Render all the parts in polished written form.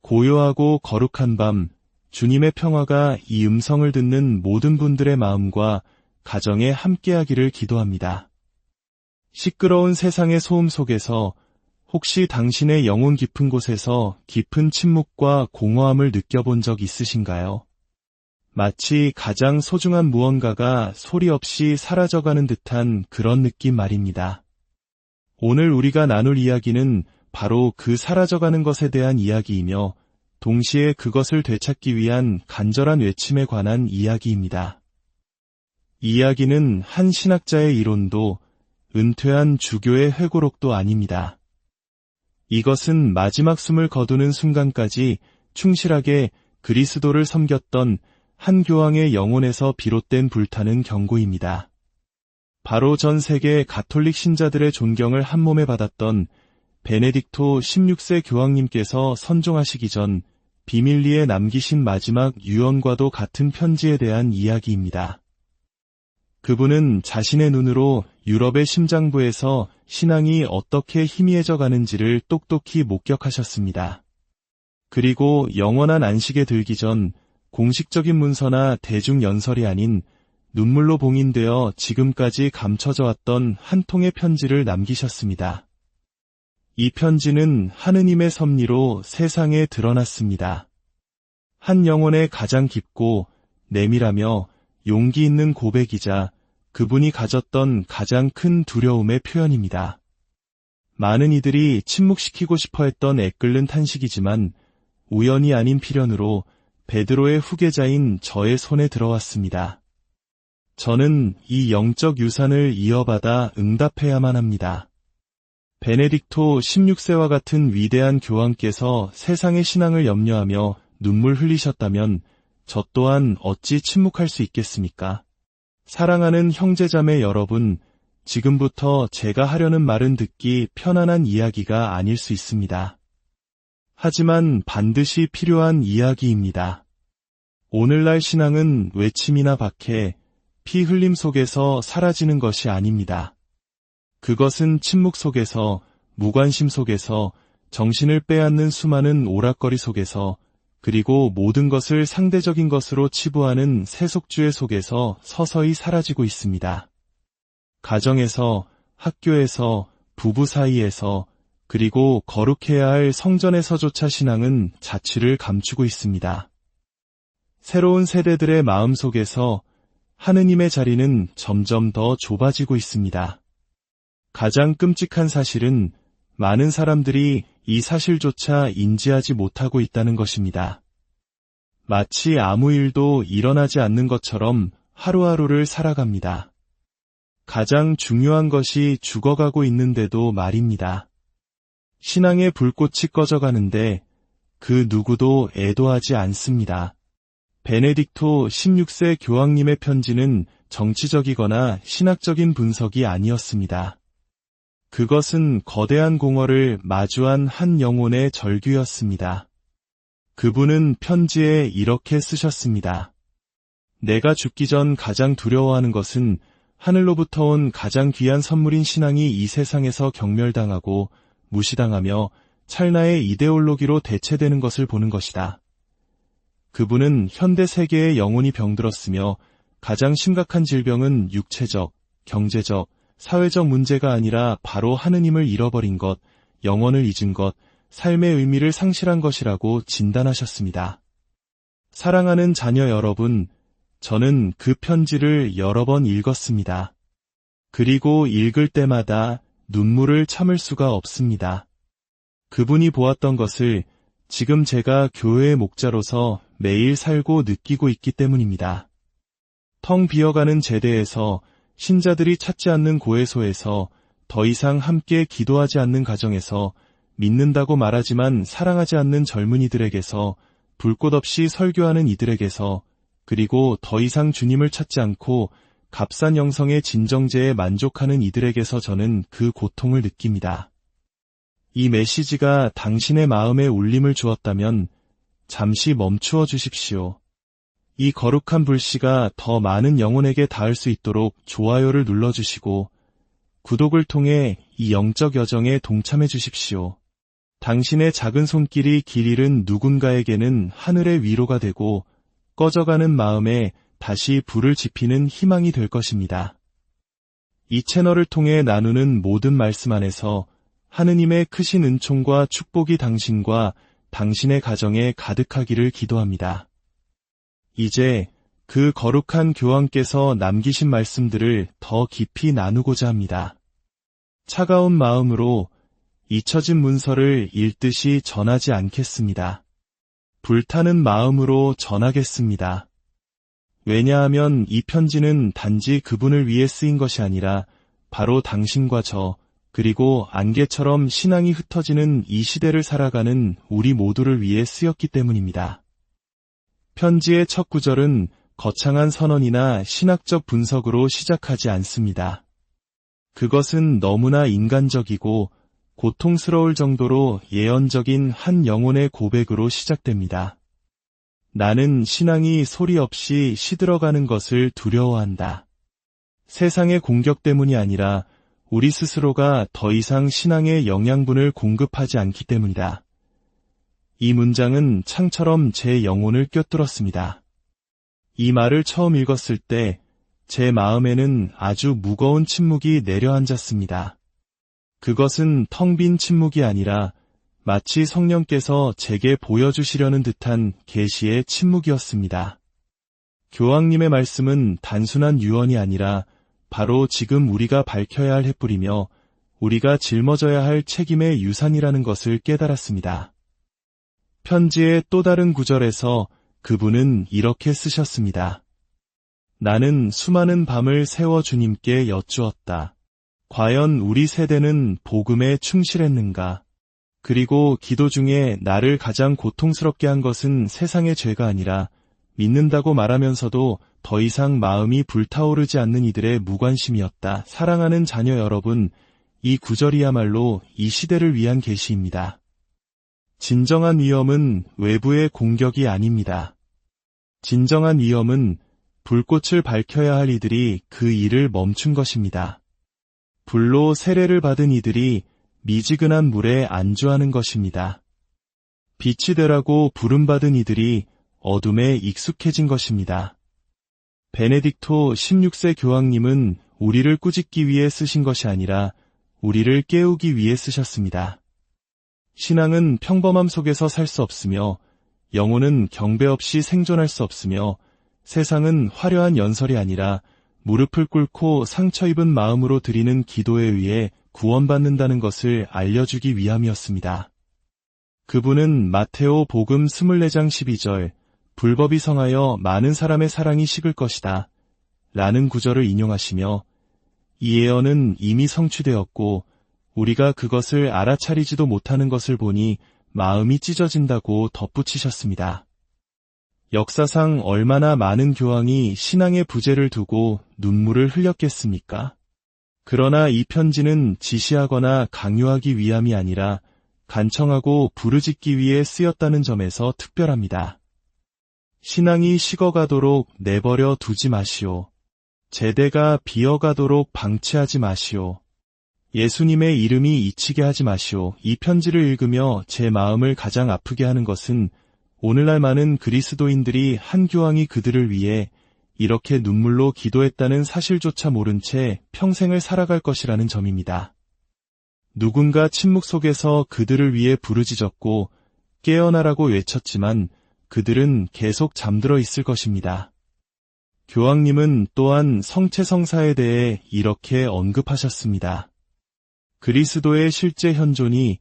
고요하고 거룩한 밤, 주님의 평화가 이 음성을 듣는 모든 분들의 마음과 가정에 함께하기를 기도합니다. 시끄러운 세상의 소음 속에서 혹시 당신의 영혼 깊은 곳에서 깊은 침묵과 공허함을 느껴본 적 있으신가요? 마치 가장 소중한 무언가가 소리 없이 사라져가는 듯한 그런 느낌 말입니다. 오늘 우리가 나눌 이야기는 바로 그 사라져가는 것에 대한 이야기이며 동시에 그것을 되찾기 위한 간절한 외침에 관한 이야기입니다. 이 이야기는 한 신학자의 이론도 은퇴한 주교의 회고록도 아닙니다. 이것은 마지막 숨을 거두는 순간까지 충실하게 그리스도를 섬겼던 한 교황의 영혼에서 비롯된 불타는 경고입니다. 바로 전 세계 가톨릭 신자들의 존경을 한몸에 받았던 베네딕토 16세 교황님께서 선종하시기 전 비밀리에 남기신 마지막 유언과도 같은 편지에 대한 이야기입니다. 그분은 자신의 눈으로 유럽의 심장부에서 신앙이 어떻게 희미해져 가는지를 똑똑히 목격하셨습니다. 그리고 영원한 안식에 들기 전 공식적인 문서나 대중연설이 아닌 눈물로 봉인되어 지금까지 감춰져 왔던 한 통의 편지를 남기셨습니다. 이 편지는 하느님의 섭리로 세상에 드러났습니다. 한 영혼의 가장 깊고 내밀하며 용기 있는 고백이자 그분이 가졌던 가장 큰 두려움의 표현입니다. 많은 이들이 침묵시키고 싶어 했던 애끓는 탄식이지만 우연이 아닌 필연으로 베드로의 후계자인 저의 손에 들어왔습니다. 저는 이 영적 유산을 이어받아 응답해야만 합니다. 베네딕토 16세와 같은 위대한 교황께서 세상의 신앙을 염려하며 눈물 흘리셨다면 저 또한 어찌 침묵할 수 있겠습니까? 사랑하는 형제자매 여러분, 지금부터 제가 하려는 말은 듣기 편안한 이야기가 아닐 수 있습니다. 하지만 반드시 필요한 이야기입니다. 오늘날 신앙은 외침이나 박해, 피 흘림 속에서 사라지는 것이 아닙니다. 그것은 침묵 속에서, 무관심 속에서, 정신을 빼앗는 수많은 오락거리 속에서, 그리고 모든 것을 상대적인 것으로 치부하는 세속주의 속에서 서서히 사라지고 있습니다. 가정에서, 학교에서, 부부 사이에서, 그리고 거룩해야 할 성전에서조차 신앙은 자취를 감추고 있습니다. 새로운 세대들의 마음 속에서 하느님의 자리는 점점 더 좁아지고 있습니다. 가장 끔찍한 사실은 많은 사람들이 이 사실조차 인지하지 못하고 있다는 것입니다. 마치 아무 일도 일어나지 않는 것처럼 하루하루를 살아갑니다. 가장 중요한 것이 죽어가고 있는데도 말입니다. 신앙의 불꽃이 꺼져가는데 그 누구도 애도하지 않습니다. 베네딕토 16세 교황님의 편지는 정치적이거나 신학적인 분석이 아니었습니다. 그것은 거대한 공허를 마주한 한 영혼의 절규였습니다. 그분은 편지에 이렇게 쓰셨습니다. 내가 죽기 전 가장 두려워하는 것은 하늘로부터 온 가장 귀한 선물인 신앙이 이 세상에서 경멸당하고 무시당하며 찰나의 이데올로기로 대체되는 것을 보는 것이다. 그분은 현대 세계의 영혼이 병들었으며 가장 심각한 질병은 육체적, 경제적, 사회적 문제가 아니라 바로 하느님을 잃어버린 것, 영혼을 잊은 것, 삶의 의미를 상실한 것이라고 진단하셨습니다. 사랑하는 자녀 여러분, 저는 그 편지를 여러 번 읽었습니다. 그리고 읽을 때마다 눈물을 참을 수가 없습니다. 그분이 보았던 것을 지금 제가 교회의 목자로서 매일 살고 느끼고 있기 때문입니다. 텅 비어가는 제대에서, 신자들이 찾지 않는 고해소에서, 더 이상 함께 기도하지 않는 가정에서, 믿는다고 말하지만 사랑하지 않는 젊은이들에게서, 불꽃 없이 설교하는 이들에게서, 그리고 더 이상 주님을 찾지 않고 값싼 영성의 진정제에 만족하는 이들에게서 저는 그 고통을 느낍니다. 이 메시지가 당신의 마음에 울림을 주었다면 잠시 멈추어 주십시오. 이 거룩한 불씨가 더 많은 영혼에게 닿을 수 있도록 좋아요를 눌러주시고 구독을 통해 이 영적 여정에 동참해 주십시오. 당신의 작은 손길이 길 잃은 누군가에게는 하늘의 위로가 되고 꺼져가는 마음에 다시 불을 지피는 희망이 될 것입니다. 이 채널을 통해 나누는 모든 말씀 안에서 하느님의 크신 은총과 축복이 당신과 당신의 가정에 가득하기를 기도합니다. 이제 그 거룩한 교황께서 남기신 말씀들을 더 깊이 나누고자 합니다. 차가운 마음으로 잊혀진 문서를 읽듯이 전하지 않겠습니다. 불타는 마음으로 전하겠습니다. 왜냐하면 이 편지는 단지 그분을 위해 쓰인 것이 아니라 바로 당신과 저, 그리고 안개처럼 신앙이 흩어지는 이 시대를 살아가는 우리 모두를 위해 쓰였기 때문입니다. 편지의 첫 구절은 거창한 선언이나 신학적 분석으로 시작하지 않습니다. 그것은 너무나 인간적이고 고통스러울 정도로 예언적인 한 영혼의 고백으로 시작됩니다. 나는 신앙이 소리 없이 시들어가는 것을 두려워한다. 세상의 공격 때문이 아니라 우리 스스로가 더 이상 신앙의 영양분을 공급하지 않기 때문이다. 이 문장은 창처럼 제 영혼을 꿰뚫었습니다. 이 말을 처음 읽었을 때 제 마음에는 아주 무거운 침묵이 내려앉았습니다. 그것은 텅 빈 침묵이 아니라 마치 성령께서 제게 보여주시려는 듯한 계시의 침묵이었습니다. 교황님의 말씀은 단순한 유언이 아니라 바로 지금 우리가 밝혀야 할 횃불이며 우리가 짊어져야 할 책임의 유산이라는 것을 깨달았습니다. 편지의 또 다른 구절에서 그분은 이렇게 쓰셨습니다. 나는 수많은 밤을 세워 주님께 여쭈었다. 과연 우리 세대는 복음에 충실했는가? 그리고 기도 중에 나를 가장 고통스럽게 한 것은 세상의 죄가 아니라 믿는다고 말하면서도 더 이상 마음이 불타오르지 않는 이들의 무관심이었다. 사랑하는 자녀 여러분, 이 구절이야말로 이 시대를 위한 계시입니다. 진정한 위험은 외부의 공격이 아닙니다. 진정한 위험은 불꽃을 밝혀야 할 이들이 그 일을 멈춘 것입니다. 불로 세례를 받은 이들이 미지근한 물에 안주하는 것입니다. 빛이 되라고 부름받은 이들이 어둠에 익숙해진 것입니다. 베네딕토 16세 교황님은 우리를 꾸짖기 위해 쓰신 것이 아니라 우리를 깨우기 위해 쓰셨습니다. 신앙은 평범함 속에서 살 수 없으며 영혼은 경배 없이 생존할 수 없으며 세상은 화려한 연설이 아니라 무릎을 꿇고 상처 입은 마음으로 드리는 기도에 의해 구원받는다는 것을 알려주기 위함이었습니다. 그분은 마테오 복음 24장 12절 불법이 성하여 많은 사람의 사랑이 식을 것이다 라는 구절을 인용하시며 이 예언은 이미 성취되었고 우리가 그것을 알아차리지도 못하는 것을 보니 마음이 찢어진다고 덧붙이셨습니다. 역사상 얼마나 많은 교황이 신앙의 부재를 두고 눈물을 흘렸겠습니까? 그러나 이 편지는 지시하거나 강요하기 위함이 아니라 간청하고 부르짖기 위해 쓰였다는 점에서 특별합니다. 신앙이 식어가도록 내버려 두지 마시오. 제대가 비어가도록 방치하지 마시오. 예수님의 이름이 잊히게 하지 마시오. 이 편지를 읽으며 제 마음을 가장 아프게 하는 것은 오늘날 많은 그리스도인들이 한 교황이 그들을 위해 이렇게 눈물로 기도했다는 사실조차 모른 채 평생을 살아갈 것이라는 점입니다. 누군가 침묵 속에서 그들을 위해 부르짖었고 깨어나라고 외쳤지만 그들은 계속 잠들어 있을 것입니다. 교황님은 또한 성체성사에 대해 이렇게 언급하셨습니다. 그리스도의 실제 현존이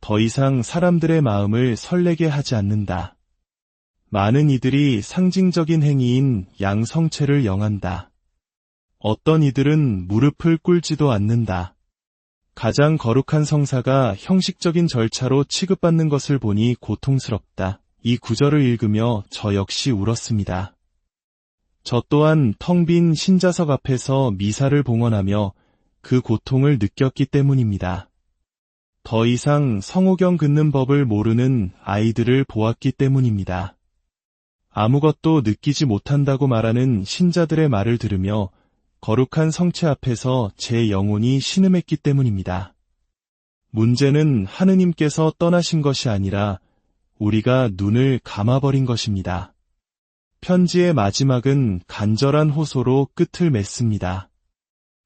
더 이상 사람들의 마음을 설레게 하지 않는다. 많은 이들이 상징적인 행위인 양성체를 영한다. 어떤 이들은 무릎을 꿇지도 않는다. 가장 거룩한 성사가 형식적인 절차로 취급받는 것을 보니 고통스럽다. 이 구절을 읽으며 저 역시 울었습니다. 저 또한 텅 빈 신자석 앞에서 미사를 봉헌하며 그 고통을 느꼈기 때문입니다. 더 이상 성호경 긋는 법을 모르는 아이들을 보았기 때문입니다. 아무것도 느끼지 못한다고 말하는 신자들의 말을 들으며 거룩한 성체 앞에서 제 영혼이 신음했기 때문입니다. 문제는 하느님께서 떠나신 것이 아니라 우리가 눈을 감아버린 것입니다. 편지의 마지막은 간절한 호소로 끝을 맺습니다.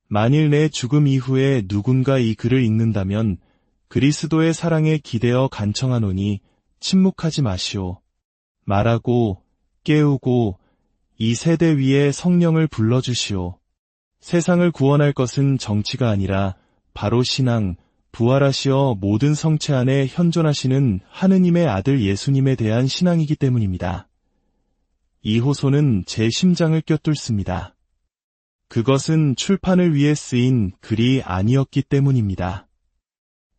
만일 내 죽음 이후에 누군가 이 글을 읽는다면 그리스도의 사랑에 기대어 간청하노니 침묵하지 마시오. 말하고 깨우고 이 세대 위에 성령을 불러주시오. 세상을 구원할 것은 정치가 아니라 바로 신앙, 부활하시어 모든 성체 안에 현존하시는 하느님의 아들 예수님에 대한 신앙이기 때문입니다. 이 호소는 제 심장을 꿰뚫습니다. 그것은 출판을 위해 쓰인 글이 아니었기 때문입니다.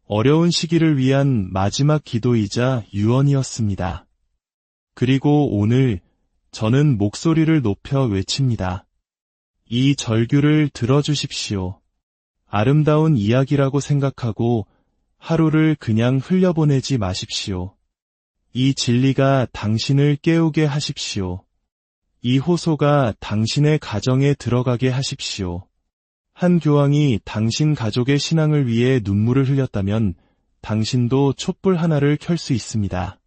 어려운 시기를 위한 마지막 기도이자 유언이었습니다. 그리고 오늘 저는 목소리를 높여 외칩니다. 이 절규를 들어주십시오. 아름다운 이야기라고 생각하고 하루를 그냥 흘려보내지 마십시오. 이 진리가 당신을 깨우게 하십시오. 이 호소가 당신의 가정에 들어가게 하십시오. 한 교황이 당신 가족의 신앙을 위해 눈물을 흘렸다면 당신도 촛불 하나를 켤 수 있습니다.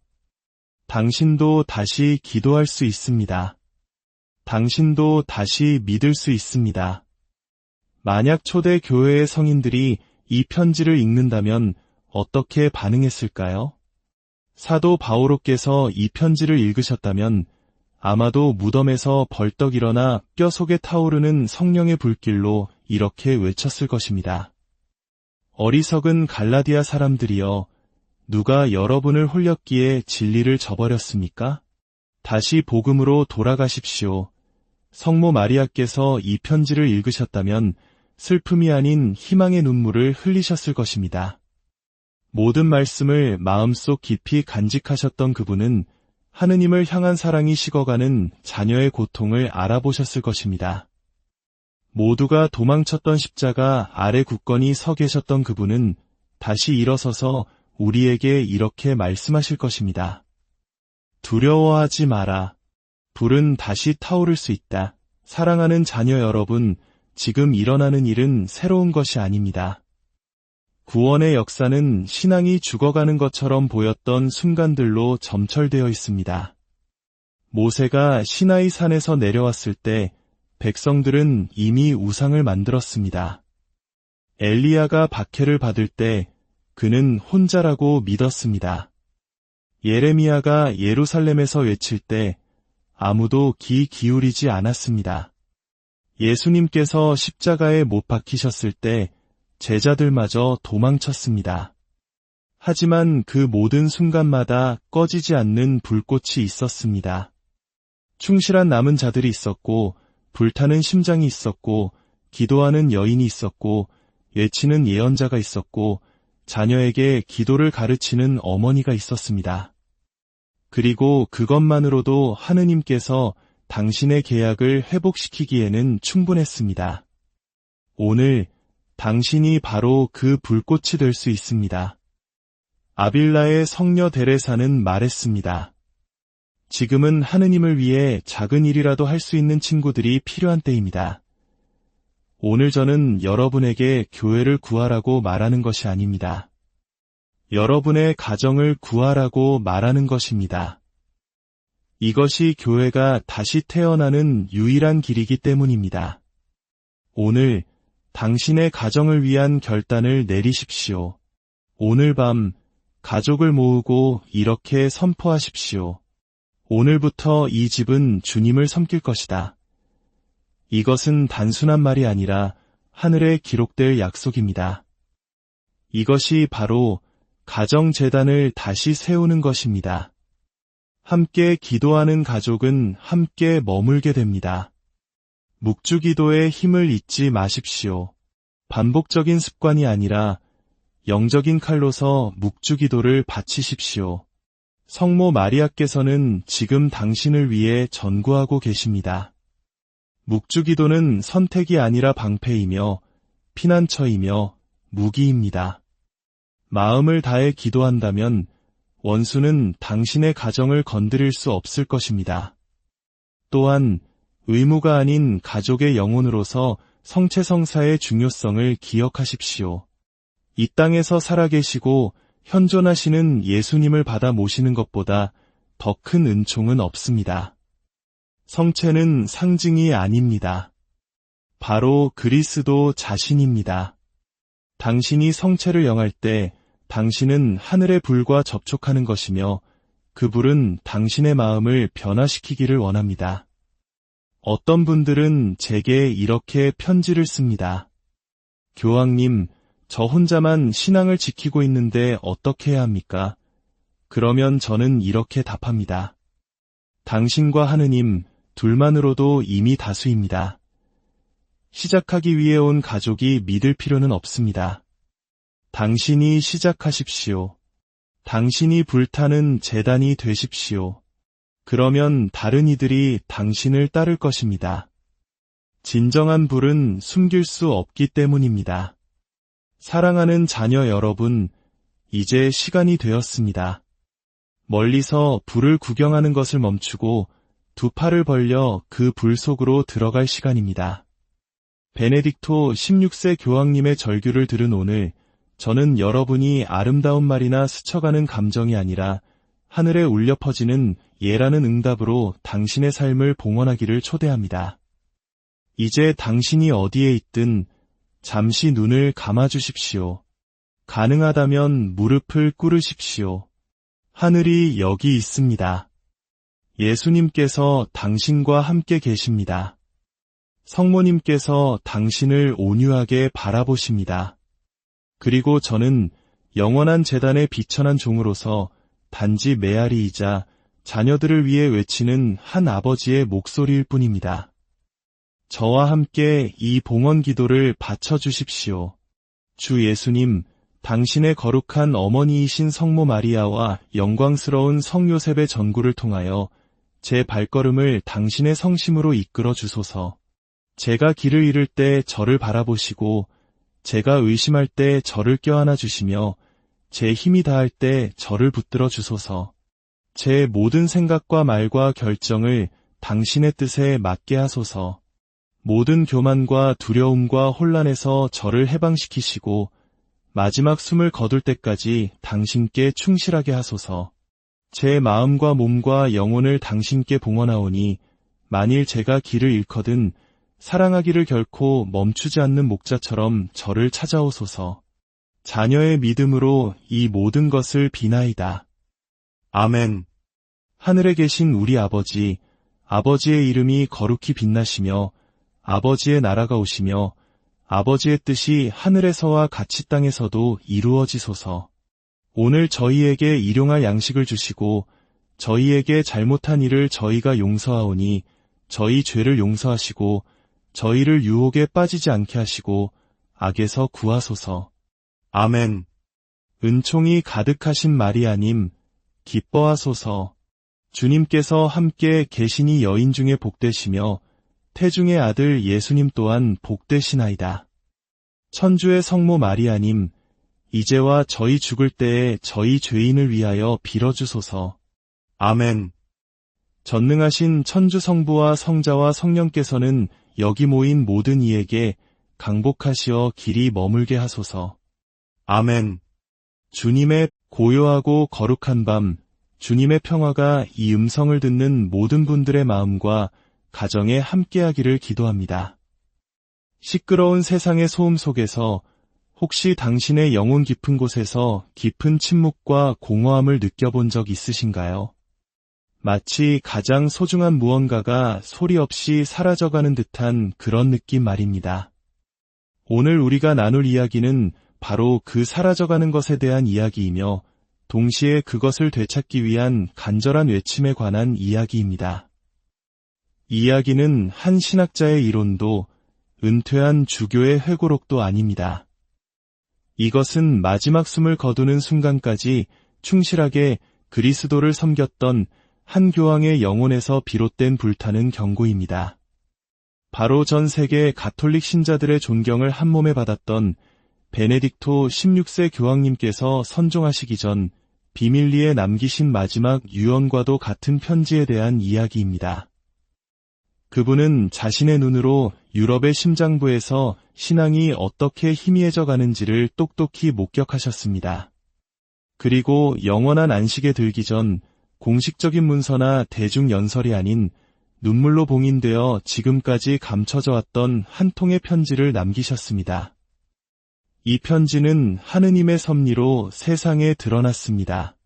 당신도 다시 기도할 수 있습니다. 당신도 다시 믿을 수 있습니다. 만약 초대 교회의 성인들이 이 편지를 읽는다면 어떻게 반응했을까요? 사도 바오로께서 이 편지를 읽으셨다면 아마도 무덤에서 벌떡 일어나 뼈 속에 타오르는 성령의 불길로 이렇게 외쳤을 것입니다. 어리석은 갈라디아 사람들이여, 누가 여러분을 홀렸기에 진리를 저버렸습니까? 다시 복음으로 돌아가십시오. 성모 마리아께서 이 편지를 읽으셨다면 슬픔이 아닌 희망의 눈물을 흘리셨을 것입니다. 모든 말씀을 마음속 깊이 간직하셨던 그분은 하느님을 향한 사랑이 식어가는 자녀의 고통을 알아보셨을 것입니다. 모두가 도망쳤던 십자가 아래 굳건히 서 계셨던 그분은 다시 일어서서 우리에게 이렇게 말씀하실 것입니다. 두려워하지 마라. 불은 다시 타오를 수 있다. 사랑하는 자녀 여러분, 지금 일어나는 일은 새로운 것이 아닙니다. 구원의 역사는 신앙이 죽어가는 것처럼 보였던 순간들로 점철되어 있습니다. 모세가 시나이 산에서 내려왔을 때 백성들은 이미 우상을 만들었습니다. 엘리야가 박해를 받을 때 그는 혼자라고 믿었습니다. 예레미야가 예루살렘에서 외칠 때 아무도 귀 기울이지 않았습니다. 예수님께서 십자가에 못 박히셨을 때 제자들마저 도망쳤습니다. 하지만 그 모든 순간마다 꺼지지 않는 불꽃이 있었습니다. 충실한 남은 자들이 있었고, 불타는 심장이 있었고, 기도하는 여인이 있었고, 외치는 예언자가 있었고, 자녀에게 기도를 가르치는 어머니가 있었습니다. 그리고 그것만으로도 하느님께서 당신의 계약을 회복시키기에는 충분했습니다. 오늘 당신이 바로 그 불꽃이 될 수 있습니다. 아빌라의 성녀 데레사는 말했습니다. 지금은 하느님을 위해 작은 일이라도 할 수 있는 친구들이 필요한 때입니다. 오늘 저는 여러분에게 교회를 구하라고 말하는 것이 아닙니다. 여러분의 가정을 구하라고 말하는 것입니다. 이것이 교회가 다시 태어나는 유일한 길이기 때문입니다. 오늘 당신의 가정을 위한 결단을 내리십시오. 오늘 밤 가족을 모으고 이렇게 선포하십시오. 오늘부터 이 집은 주님을 섬길 것이다. 이것은 단순한 말이 아니라 하늘에 기록될 약속입니다. 이것이 바로 가정재단을 다시 세우는 것입니다. 함께 기도하는 가족은 함께 머물게 됩니다. 묵주기도의 힘을 잊지 마십시오. 반복적인 습관이 아니라 영적인 칼로서 묵주기도를 바치십시오. 성모 마리아께서는 지금 당신을 위해 전구하고 계십니다. 묵주기도는 선택이 아니라 방패이며 피난처이며 무기입니다. 마음을 다해 기도한다면 원수는 당신의 가정을 건드릴 수 없을 것입니다. 또한 의무가 아닌 가족의 영혼으로서 성체성사의 중요성을 기억하십시오. 이 땅에서 살아계시고 현존하시는 예수님을 받아 모시는 것보다 더 큰 은총은 없습니다. 성체는 상징이 아닙니다. 바로 그리스도 자신입니다. 당신이 성체를 영할 때 당신은 하늘의 불과 접촉하는 것이며 그 불은 당신의 마음을 변화시키기를 원합니다. 어떤 분들은 제게 이렇게 편지를 씁니다. 교황님, 저 혼자만 신앙을 지키고 있는데 어떻게 해야 합니까? 그러면 저는 이렇게 답합니다. 당신과 하느님 둘만으로도 이미 다수입니다. 시작하기 위해 온 가족이 믿을 필요는 없습니다. 당신이 시작하십시오. 당신이 불타는 제단이 되십시오. 그러면 다른 이들이 당신을 따를 것입니다. 진정한 불은 숨길 수 없기 때문입니다. 사랑하는 자녀 여러분, 이제 시간이 되었습니다. 멀리서 불을 구경하는 것을 멈추고 두 팔을 벌려 그 불 속으로 들어갈 시간입니다. 베네딕토 16세 교황님의 절규를 들은 오늘, 저는 여러분이 아름다운 말이나 스쳐가는 감정이 아니라 하늘에 울려 퍼지는 예라는 응답으로 당신의 삶을 봉헌하기를 초대합니다. 이제 당신이 어디에 있든 잠시 눈을 감아주십시오. 가능하다면 무릎을 꿇으십시오. 하늘이 여기 있습니다. 예수님께서 당신과 함께 계십니다. 성모님께서 당신을 온유하게 바라보십니다. 그리고 저는 영원한 재단의 비천한 종으로서 단지 메아리이자 자녀들을 위해 외치는 한 아버지의 목소리일 뿐입니다. 저와 함께 이 봉헌 기도를 바쳐주십시오. 주 예수님, 당신의 거룩한 어머니이신 성모 마리아와 영광스러운 성 요셉의 전구를 통하여 제 발걸음을 당신의 성심으로 이끌어 주소서. 제가 길을 잃을 때 저를 바라보시고 제가 의심할 때 저를 껴안아 주시며 제 힘이 다할 때 저를 붙들어 주소서. 제 모든 생각과 말과 결정을 당신의 뜻에 맞게 하소서. 모든 교만과 두려움과 혼란에서 저를 해방시키시고 마지막 숨을 거둘 때까지 당신께 충실하게 하소서. 제 마음과 몸과 영혼을 당신께 봉헌하오니 만일 제가 길을 잃거든 사랑하기를 결코 멈추지 않는 목자처럼 저를 찾아오소서. 자녀의 믿음으로 이 모든 것을 비나이다. 아멘. 하늘에 계신 우리 아버지, 아버지의 이름이 거룩히 빛나시며 아버지의 나라가 오시며 아버지의 뜻이 하늘에서와 같이 땅에서도 이루어지소서. 오늘 저희에게 일용할 양식을 주시고 저희에게 잘못한 일을 저희가 용서하오니 저희 죄를 용서하시고 저희를 유혹에 빠지지 않게 하시고 악에서 구하소서. 아멘. 은총이 가득하신 마리아님, 기뻐하소서. 주님께서 함께 계시니 여인 중에 복되시며 태중의 아들 예수님 또한 복되시나이다. 천주의 성모 마리아님, 이제와 저희 죽을 때에 저희 죄인을 위하여 빌어주소서. 아멘. 전능하신 천주 성부와 성자와 성령께서는 여기 모인 모든 이에게 강복하시어 길이 머물게 하소서. 아멘. 주님의 고요하고 거룩한 밤, 주님의 평화가 이 음성을 듣는 모든 분들의 마음과 가정에 함께하기를 기도합니다. 시끄러운 세상의 소음 속에서 혹시 당신의 영혼 깊은 곳에서 깊은 침묵과 공허함을 느껴본 적 있으신가요? 마치 가장 소중한 무언가가 소리 없이 사라져가는 듯한 그런 느낌 말입니다. 오늘 우리가 나눌 이야기는 바로 그 사라져가는 것에 대한 이야기이며 동시에 그것을 되찾기 위한 간절한 외침에 관한 이야기입니다. 이 이야기는 한 신학자의 이론도 은퇴한 주교의 회고록도 아닙니다. 이것은 마지막 숨을 거두는 순간까지 충실하게 그리스도를 섬겼던 한 교황의 영혼에서 비롯된 불타는 경고입니다. 바로 전 세계 가톨릭 신자들의 존경을 한몸에 받았던 베네딕토 16세 교황님께서 선종하시기 전 비밀리에 남기신 마지막 유언과도 같은 편지에 대한 이야기입니다. 그분은 자신의 눈으로 유럽의 심장부에서 신앙이 어떻게 희미해져 가는지를 똑똑히 목격하셨습니다. 그리고 영원한 안식에 들기 전 공식적인 문서나 대중 연설이 아닌 눈물로 봉인되어 지금까지 감춰져 왔던 한 통의 편지를 남기셨습니다. 이 편지는 하느님의 섭리로 세상에 드러났습니다.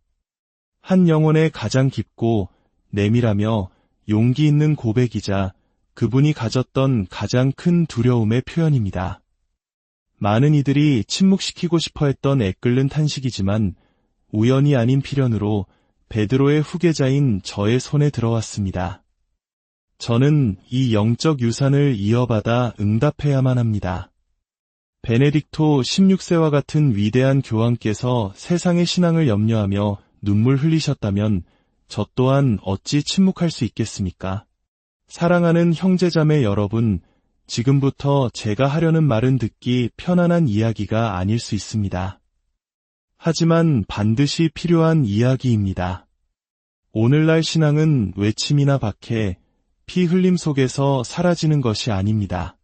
한 영혼의 가장 깊고 내밀하며 용기 있는 고백이자 그분이 가졌던 가장 큰 두려움의 표현입니다. 많은 이들이 침묵시키고 싶어 했던 애끓는 탄식이지만 우연이 아닌 필연으로 베드로의 후계자인 저의 손에 들어왔습니다. 저는 이 영적 유산을 이어받아 응답해야만 합니다. 베네딕토 16세와 같은 위대한 교황께서 세상의 신앙을 염려하며 눈물 흘리셨다면 저 또한 어찌 침묵할 수 있겠습니까? 사랑하는 형제자매 여러분, 지금부터 제가 하려는 말은 듣기 편안한 이야기가 아닐 수 있습니다. 하지만 반드시 필요한 이야기입니다. 오늘날 신앙은 외침이나 박해, 피 흘림 속에서 사라지는 것이 아닙니다.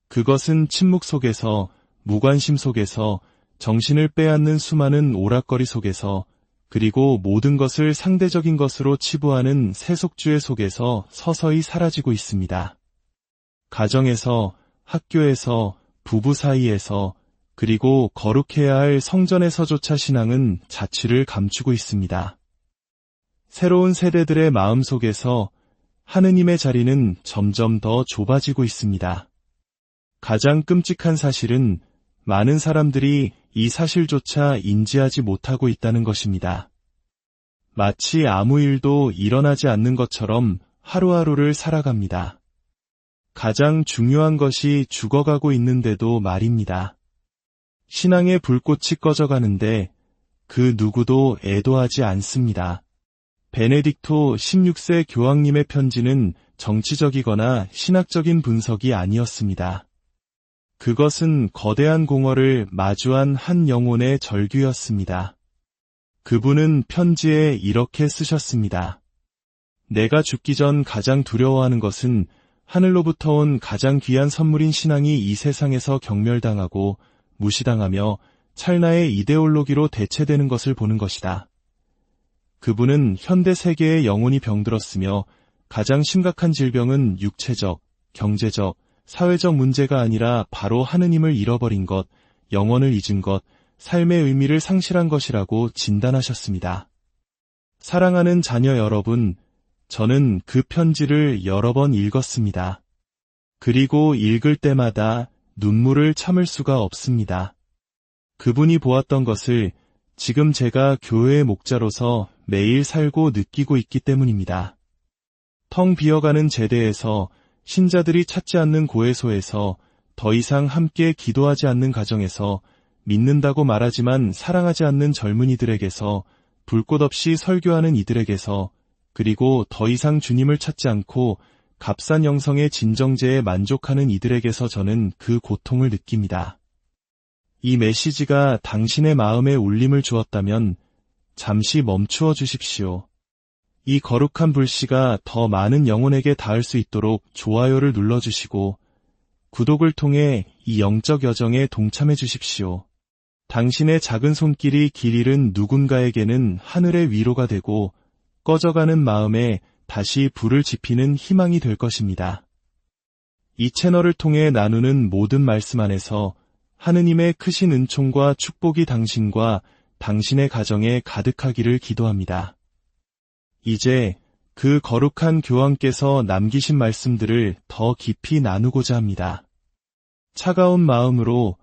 그것은 침묵 속에서, 무관심 속에서, 정신을 빼앗는 수많은 오락거리 속에서, 그리고 모든 것을 상대적인 것으로 치부하는 세속주의 속에서 서서히 사라지고 있습니다. 가정에서, 학교에서, 부부 사이에서, 그리고 거룩해야 할 성전에서조차 신앙은 자취를 감추고 있습니다. 새로운 세대들의 마음 속에서 하느님의 자리는 점점 더 좁아지고 있습니다. 가장 끔찍한 사실은 많은 사람들이 이 사실조차 인지하지 못하고 있다는 것입니다. 마치 아무 일도 일어나지 않는 것처럼 하루하루를 살아갑니다. 가장 중요한 것이 죽어가고 있는데도 말입니다. 신앙의 불꽃이 꺼져가는데 그 누구도 애도하지 않습니다. 베네딕토 16세 교황님의 편지는 정치적이거나 신학적인 분석이 아니었습니다. 그것은 거대한 공허를 마주한 한 영혼의 절규였습니다. 그분은 편지에 이렇게 쓰셨습니다. 내가 죽기 전 가장 두려워하는 것은 하늘로부터 온 가장 귀한 선물인 신앙이 이 세상에서 경멸당하고 무시당하며 찰나의 이데올로기로 대체되는 것을 보는 것이다. 그분은 현대 세계의 영혼이 병들었으며 가장 심각한 질병은 육체적, 경제적, 사회적 문제가 아니라 바로 하느님을 잃어버린 것, 영혼을 잊은 것, 삶의 의미를 상실한 것이라고 진단하셨습니다. 사랑하는 자녀 여러분, 저는 그 편지를 여러 번 읽었습니다. 그리고 읽을 때마다 눈물을 참을 수가 없습니다. 그분이 보았던 것을 지금 제가 교회의 목자로서 매일 살고 느끼고 있기 때문입니다. 텅 비어가는 제대에서, 신자들이 찾지 않는 고해소에서, 더 이상 함께 기도하지 않는 가정에서, 믿는다고 말하지만 사랑하지 않는 젊은이들에게서, 불꽃 없이 설교하는 이들에게서, 그리고 더 이상 주님을 찾지 않고 값싼 영성의 진정제에 만족하는 이들에게서 저는 그 고통을 느낍니다. 이 메시지가 당신의 마음에 울림을 주었다면 잠시 멈추어 주십시오. 이 거룩한 불씨가 더 많은 영혼에게 닿을 수 있도록 좋아요를 눌러주시고 구독을 통해 이 영적 여정에 동참해 주십시오. 당신의 작은 손길이 길 잃은 누군가에게는 하늘의 위로가 되고 꺼져가는 마음에 다시 불을 지피는 희망이 될 것입니다. 이 채널을 통해 나누는 모든 말씀 안에서 하느님의 크신 은총과 축복이 당신과 당신의 가정에 가득하기를 기도합니다. 이제 그 거룩한 교황께서 남기신 말씀들을 더 깊이 나누고자 합니다. 차가운 마음으로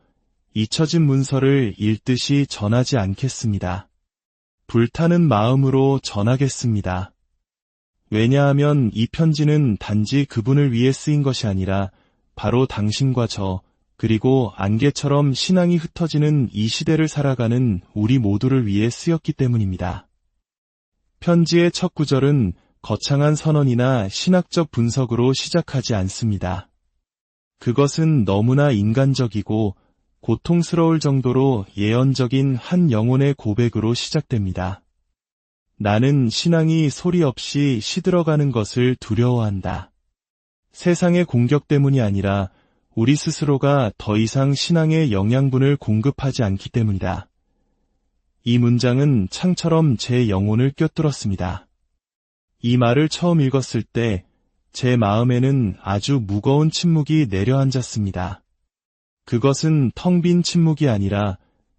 잊혀진 문서를 읽듯이 전하지 않겠습니다. 불타는 마음으로 전하겠습니다. 왜냐하면 이 편지는 단지 그분을 위해 쓰인 것이 아니라 바로 당신과 저, 그리고 안개처럼 신앙이 흩어지는 이 시대를 살아가는 우리 모두를 위해 쓰였기 때문입니다. 편지의 첫 구절은 거창한 선언이나 신학적 분석으로 시작하지 않습니다. 그것은 너무나 인간적이고 고통스러울 정도로 예언적인 한 영혼의 고백으로 시작됩니다. 나는 신앙이 소리 없이 시들어가는 것을 두려워한다. 세상의 공격 때문이 아니라 우리 스스로가 더 이상 신앙의 영양분을 공급하지 않기 때문이다. 이 문장은 창처럼 제 영혼을 꿰뚫었습니다. 이 말을 처음 읽었을 때 제 마음에는 아주 무거운 침묵이 내려앉았습니다. 그것은 텅 빈 침묵이 아니라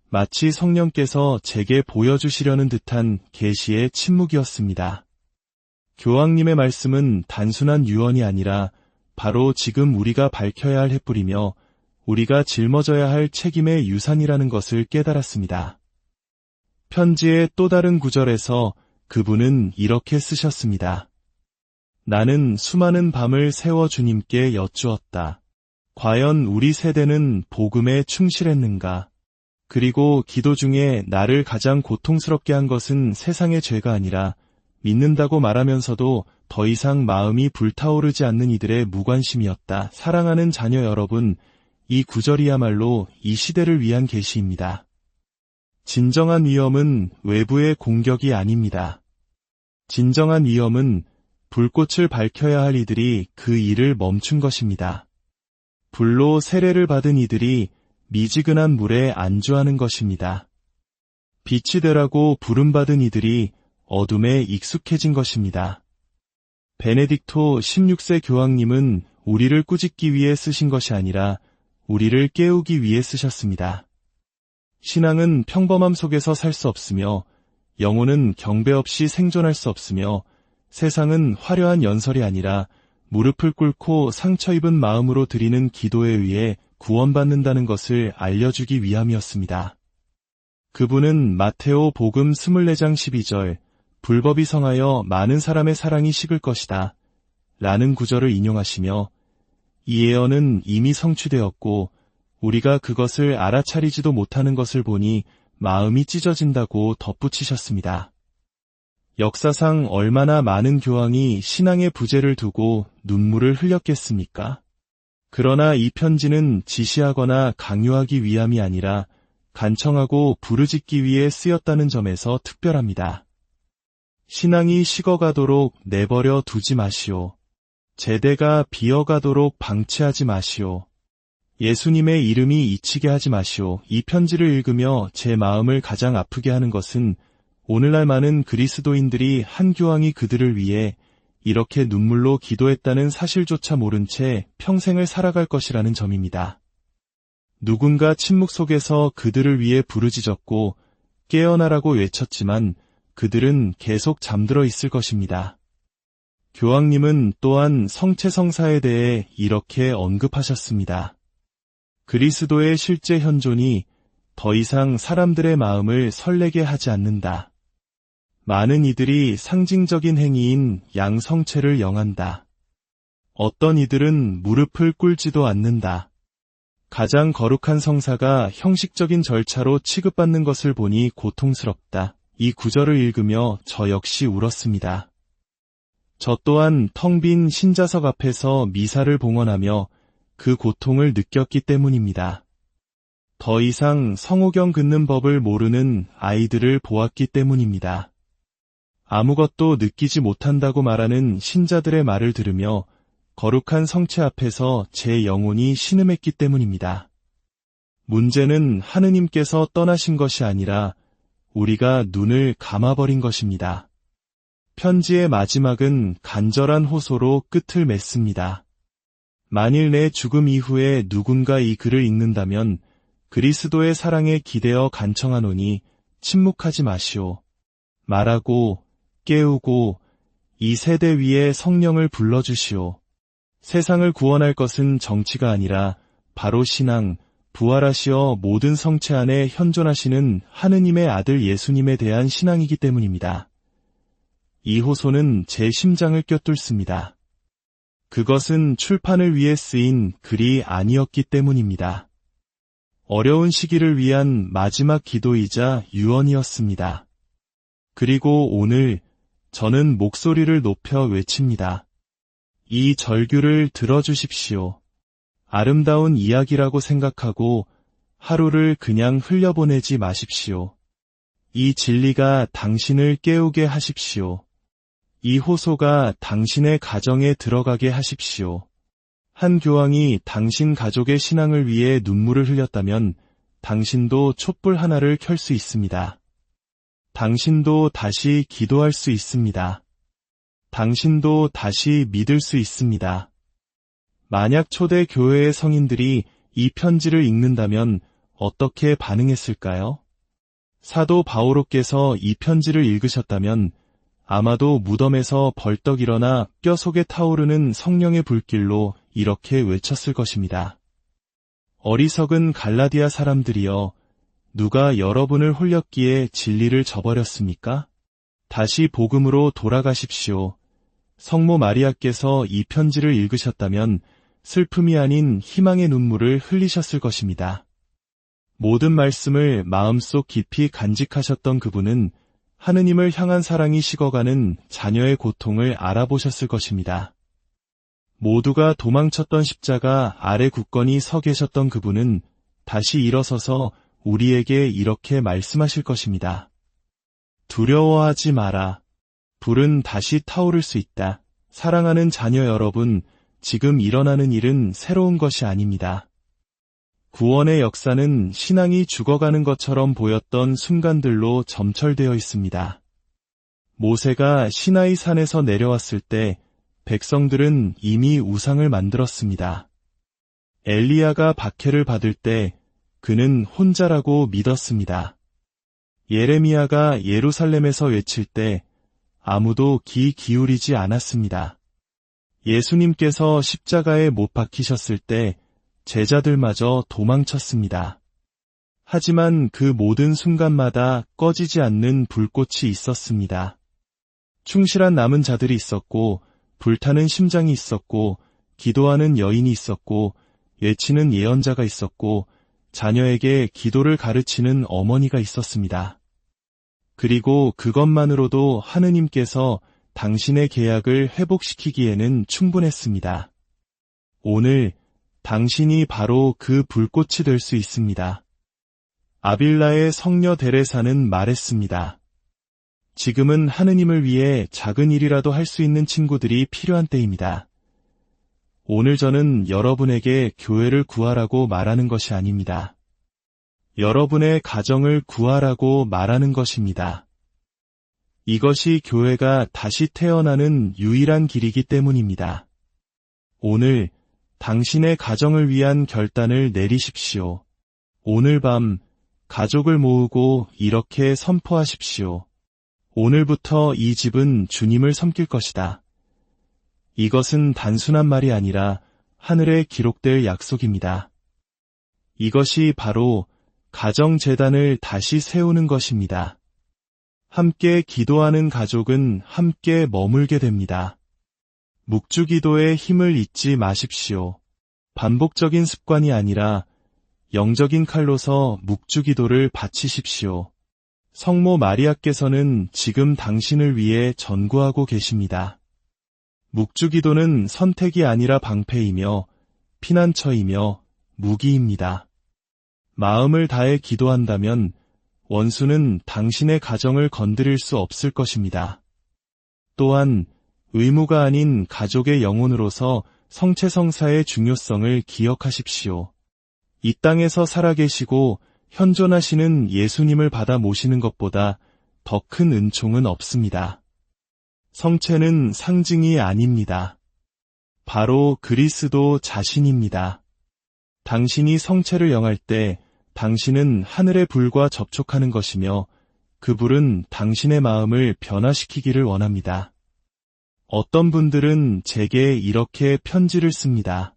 마치 성령께서 제게 보여주시려는 듯한 계시의 침묵이었습니다. 교황님의 말씀은 단순한 유언이 아니라 바로 지금 우리가 밝혀야 할 횃불이며 우리가 짊어져야 할 책임의 유산이라는 것을 깨달았습니다. 편지의 또 다른 구절에서 그분은 이렇게 쓰셨습니다. 나는 수많은 밤을 새워 주님께 여쭈었다. 과연 우리 세대는 복음에 충실했는가? 그리고 기도 중에 나를 가장 고통스럽게 한 것은 세상의 죄가 아니라 믿는다고 말하면서도 더 이상 마음이 불타오르지 않는 이들의 무관심이었다. 사랑하는 자녀 여러분, 이 구절이야말로 이 시대를 위한 계시입니다. 진정한 위험은 외부의 공격이 아닙니다. 진정한 위험은 불꽃을 밝혀야 할 이들이 그 일을 멈춘 것입니다. 불로 세례를 받은 이들이 미지근한 물에 안주하는 것입니다. 빛이 되라고 부름받은 이들이 어둠에 익숙해진 것입니다. 베네딕토 16세 교황님은 우리를 꾸짖기 위해 쓰신 것이 아니라 우리를 깨우기 위해 쓰셨습니다. 신앙은 평범함 속에서 살 수 없으며 영혼은 경배 없이 생존할 수 없으며 세상은 화려한 연설이 아니라 무릎을 꿇고 상처 입은 마음으로 드리는 기도에 의해 구원받는다는 것을 알려주기 위함이었습니다. 그분은 마테오 복음 24장 12절 불법이 성하여 많은 사람의 사랑이 식을 것이다 라는 구절을 인용하시며 이 예언은 이미 성취되었고 우리가 그것을 알아차리지도 못하는 것을 보니 마음이 찢어진다고 덧붙이셨습니다. 역사상 얼마나 많은 교황이 신앙의 부재를 두고 눈물을 흘렸겠습니까? 그러나 이 편지는 지시하거나 강요하기 위함이 아니라 간청하고 부르짖기 위해 쓰였다는 점에서 특별합니다. 신앙이 식어가도록 내버려 두지 마시오. 제대가 비어가도록 방치하지 마시오. 예수님의 이름이 잊히게 하지 마시오. 이 편지를 읽으며 제 마음을 가장 아프게 하는 것은 오늘날 많은 그리스도인들이 한 교황이 그들을 위해 이렇게 눈물로 기도했다는 사실조차 모른 채 평생을 살아갈 것이라는 점입니다. 누군가 침묵 속에서 그들을 위해 부르짖었고 깨어나라고 외쳤지만 그들은 계속 잠들어 있을 것입니다. 교황님은 또한 성체성사에 대해 이렇게 언급하셨습니다. 그리스도의 실제 현존이 더 이상 사람들의 마음을 설레게 하지 않는다. 많은 이들이 상징적인 행위인 양성체를 영한다. 어떤 이들은 무릎을 꿇지도 않는다. 가장 거룩한 성사가 형식적인 절차로 취급받는 것을 보니 고통스럽다. 이 구절을 읽으며 저 역시 울었습니다. 저 또한 텅 빈 신자석 앞에서 미사를 봉헌하며 그 고통을 느꼈기 때문입니다. 더 이상 성호경 긋는 법을 모르는 아이들을 보았기 때문입니다. 아무것도 느끼지 못한다고 말하는 신자들의 말을 들으며 거룩한 성체 앞에서 제 영혼이 신음했기 때문입니다. 문제는 하느님께서 떠나신 것이 아니라 우리가 눈을 감아버린 것입니다. 편지의 마지막은 간절한 호소로 끝을 맺습니다. 만일 내 죽음 이후에 누군가 이 글을 읽는다면 그리스도의 사랑에 기대어 간청하노니 침묵하지 마시오. 말하고 깨우고 이 세대 위에 성령을 불러주시오. 세상을 구원할 것은 정치가 아니라 바로 신앙, 부활하시어 모든 성체 안에 현존하시는 하느님의 아들 예수님에 대한 신앙이기 때문입니다. 이 호소는 제 심장을 꿰뚫습니다. 그것은 출판을 위해 쓰인 글이 아니었기 때문입니다. 어려운 시기를 위한 마지막 기도이자 유언이었습니다. 그리고 오늘 저는 목소리를 높여 외칩니다. 이 절규를 들어주십시오. 아름다운 이야기라고 생각하고 하루를 그냥 흘려보내지 마십시오. 이 진리가 당신을 깨우게 하십시오. 이 호소가 당신의 가정에 들어가게 하십시오. 한 교황이 당신 가족의 신앙을 위해 눈물을 흘렸다면 당신도 촛불 하나를 켤 수 있습니다. 당신도 다시 기도할 수 있습니다. 당신도 다시 믿을 수 있습니다. 만약 초대 교회의 성인들이 이 편지를 읽는다면 어떻게 반응했을까요? 사도 바오로께서 이 편지를 읽으셨다면 아마도 무덤에서 벌떡 일어나 뼈 속에 타오르는 성령의 불길로 이렇게 외쳤을 것입니다. 어리석은 갈라디아 사람들이여, 누가 여러분을 홀렸기에 진리를 저버렸습니까? 다시 복음으로 돌아가십시오. 성모 마리아께서 이 편지를 읽으셨다면 슬픔이 아닌 희망의 눈물을 흘리셨을 것입니다. 모든 말씀을 마음속 깊이 간직하셨던 그분은 하느님을 향한 사랑이 식어가는 자녀의 고통을 알아보셨을 것입니다. 모두가 도망쳤던 십자가 아래 굳건히 서 계셨던 그분은 다시 일어서서 우리에게 이렇게 말씀하실 것입니다. 두려워하지 마라. 불은 다시 타오를 수 있다. 사랑하는 자녀 여러분, 지금 일어나는 일은 새로운 것이 아닙니다. 구원의 역사는 신앙이 죽어가는 것처럼 보였던 순간들로 점철되어 있습니다. 모세가 시나이 산에서 내려왔을 때 백성들은 이미 우상을 만들었습니다. 엘리야가 박해를 받을 때 그는 혼자라고 믿었습니다. 예레미야가 예루살렘에서 외칠 때 아무도 귀 기울이지 않았습니다. 예수님께서 십자가에 못 박히셨을 때 제자들마저 도망쳤습니다. 하지만 그 모든 순간마다 꺼지지 않는 불꽃이 있었습니다. 충실한 남은 자들이 있었고, 불타는 심장이 있었고, 기도하는 여인이 있었고, 외치는 예언자가 있었고, 자녀에게 기도를 가르치는 어머니가 있었습니다. 그리고 그것만으로도 하느님께서 당신의 계약을 회복시키기에는 충분했습니다. 오늘 당신이 바로 그 불꽃이 될 수 있습니다. 아빌라의 성녀 데레사는 말했습니다. 지금은 하느님을 위해 작은 일이라도 할 수 있는 친구들이 필요한 때입니다. 오늘 저는 여러분에게 교회를 구하라고 말하는 것이 아닙니다. 여러분의 가정을 구하라고 말하는 것입니다. 이것이 교회가 다시 태어나는 유일한 길이기 때문입니다. 오늘 당신의 가정을 위한 결단을 내리십시오. 오늘 밤 가족을 모으고 이렇게 선포하십시오. 오늘부터 이 집은 주님을 섬길 것이다. 이것은 단순한 말이 아니라 하늘에 기록될 약속입니다. 이것이 바로 가정재단을 다시 세우는 것입니다. 함께 기도하는 가족은 함께 머물게 됩니다. 묵주기도의 힘을 잊지 마십시오. 반복적인 습관이 아니라 영적인 칼로서 묵주기도를 바치십시오. 성모 마리아께서는 지금 당신을 위해 전구하고 계십니다. 묵주기도는 선택이 아니라 방패이며 피난처이며 무기입니다. 마음을 다해 기도한다면 원수는 당신의 가정을 건드릴 수 없을 것입니다. 또한 의무가 아닌 가족의 영혼으로서 성체성사의 중요성을 기억하십시오. 이 땅에서 살아계시고 현존하시는 예수님을 받아 모시는 것보다 더 큰 은총은 없습니다. 성체는 상징이 아닙니다. 바로 그리스도 자신입니다. 당신이 성체를 영할 때 당신은 하늘의 불과 접촉하는 것이며 그 불은 당신의 마음을 변화시키기를 원합니다. 어떤 분들은 제게 이렇게 편지를 씁니다.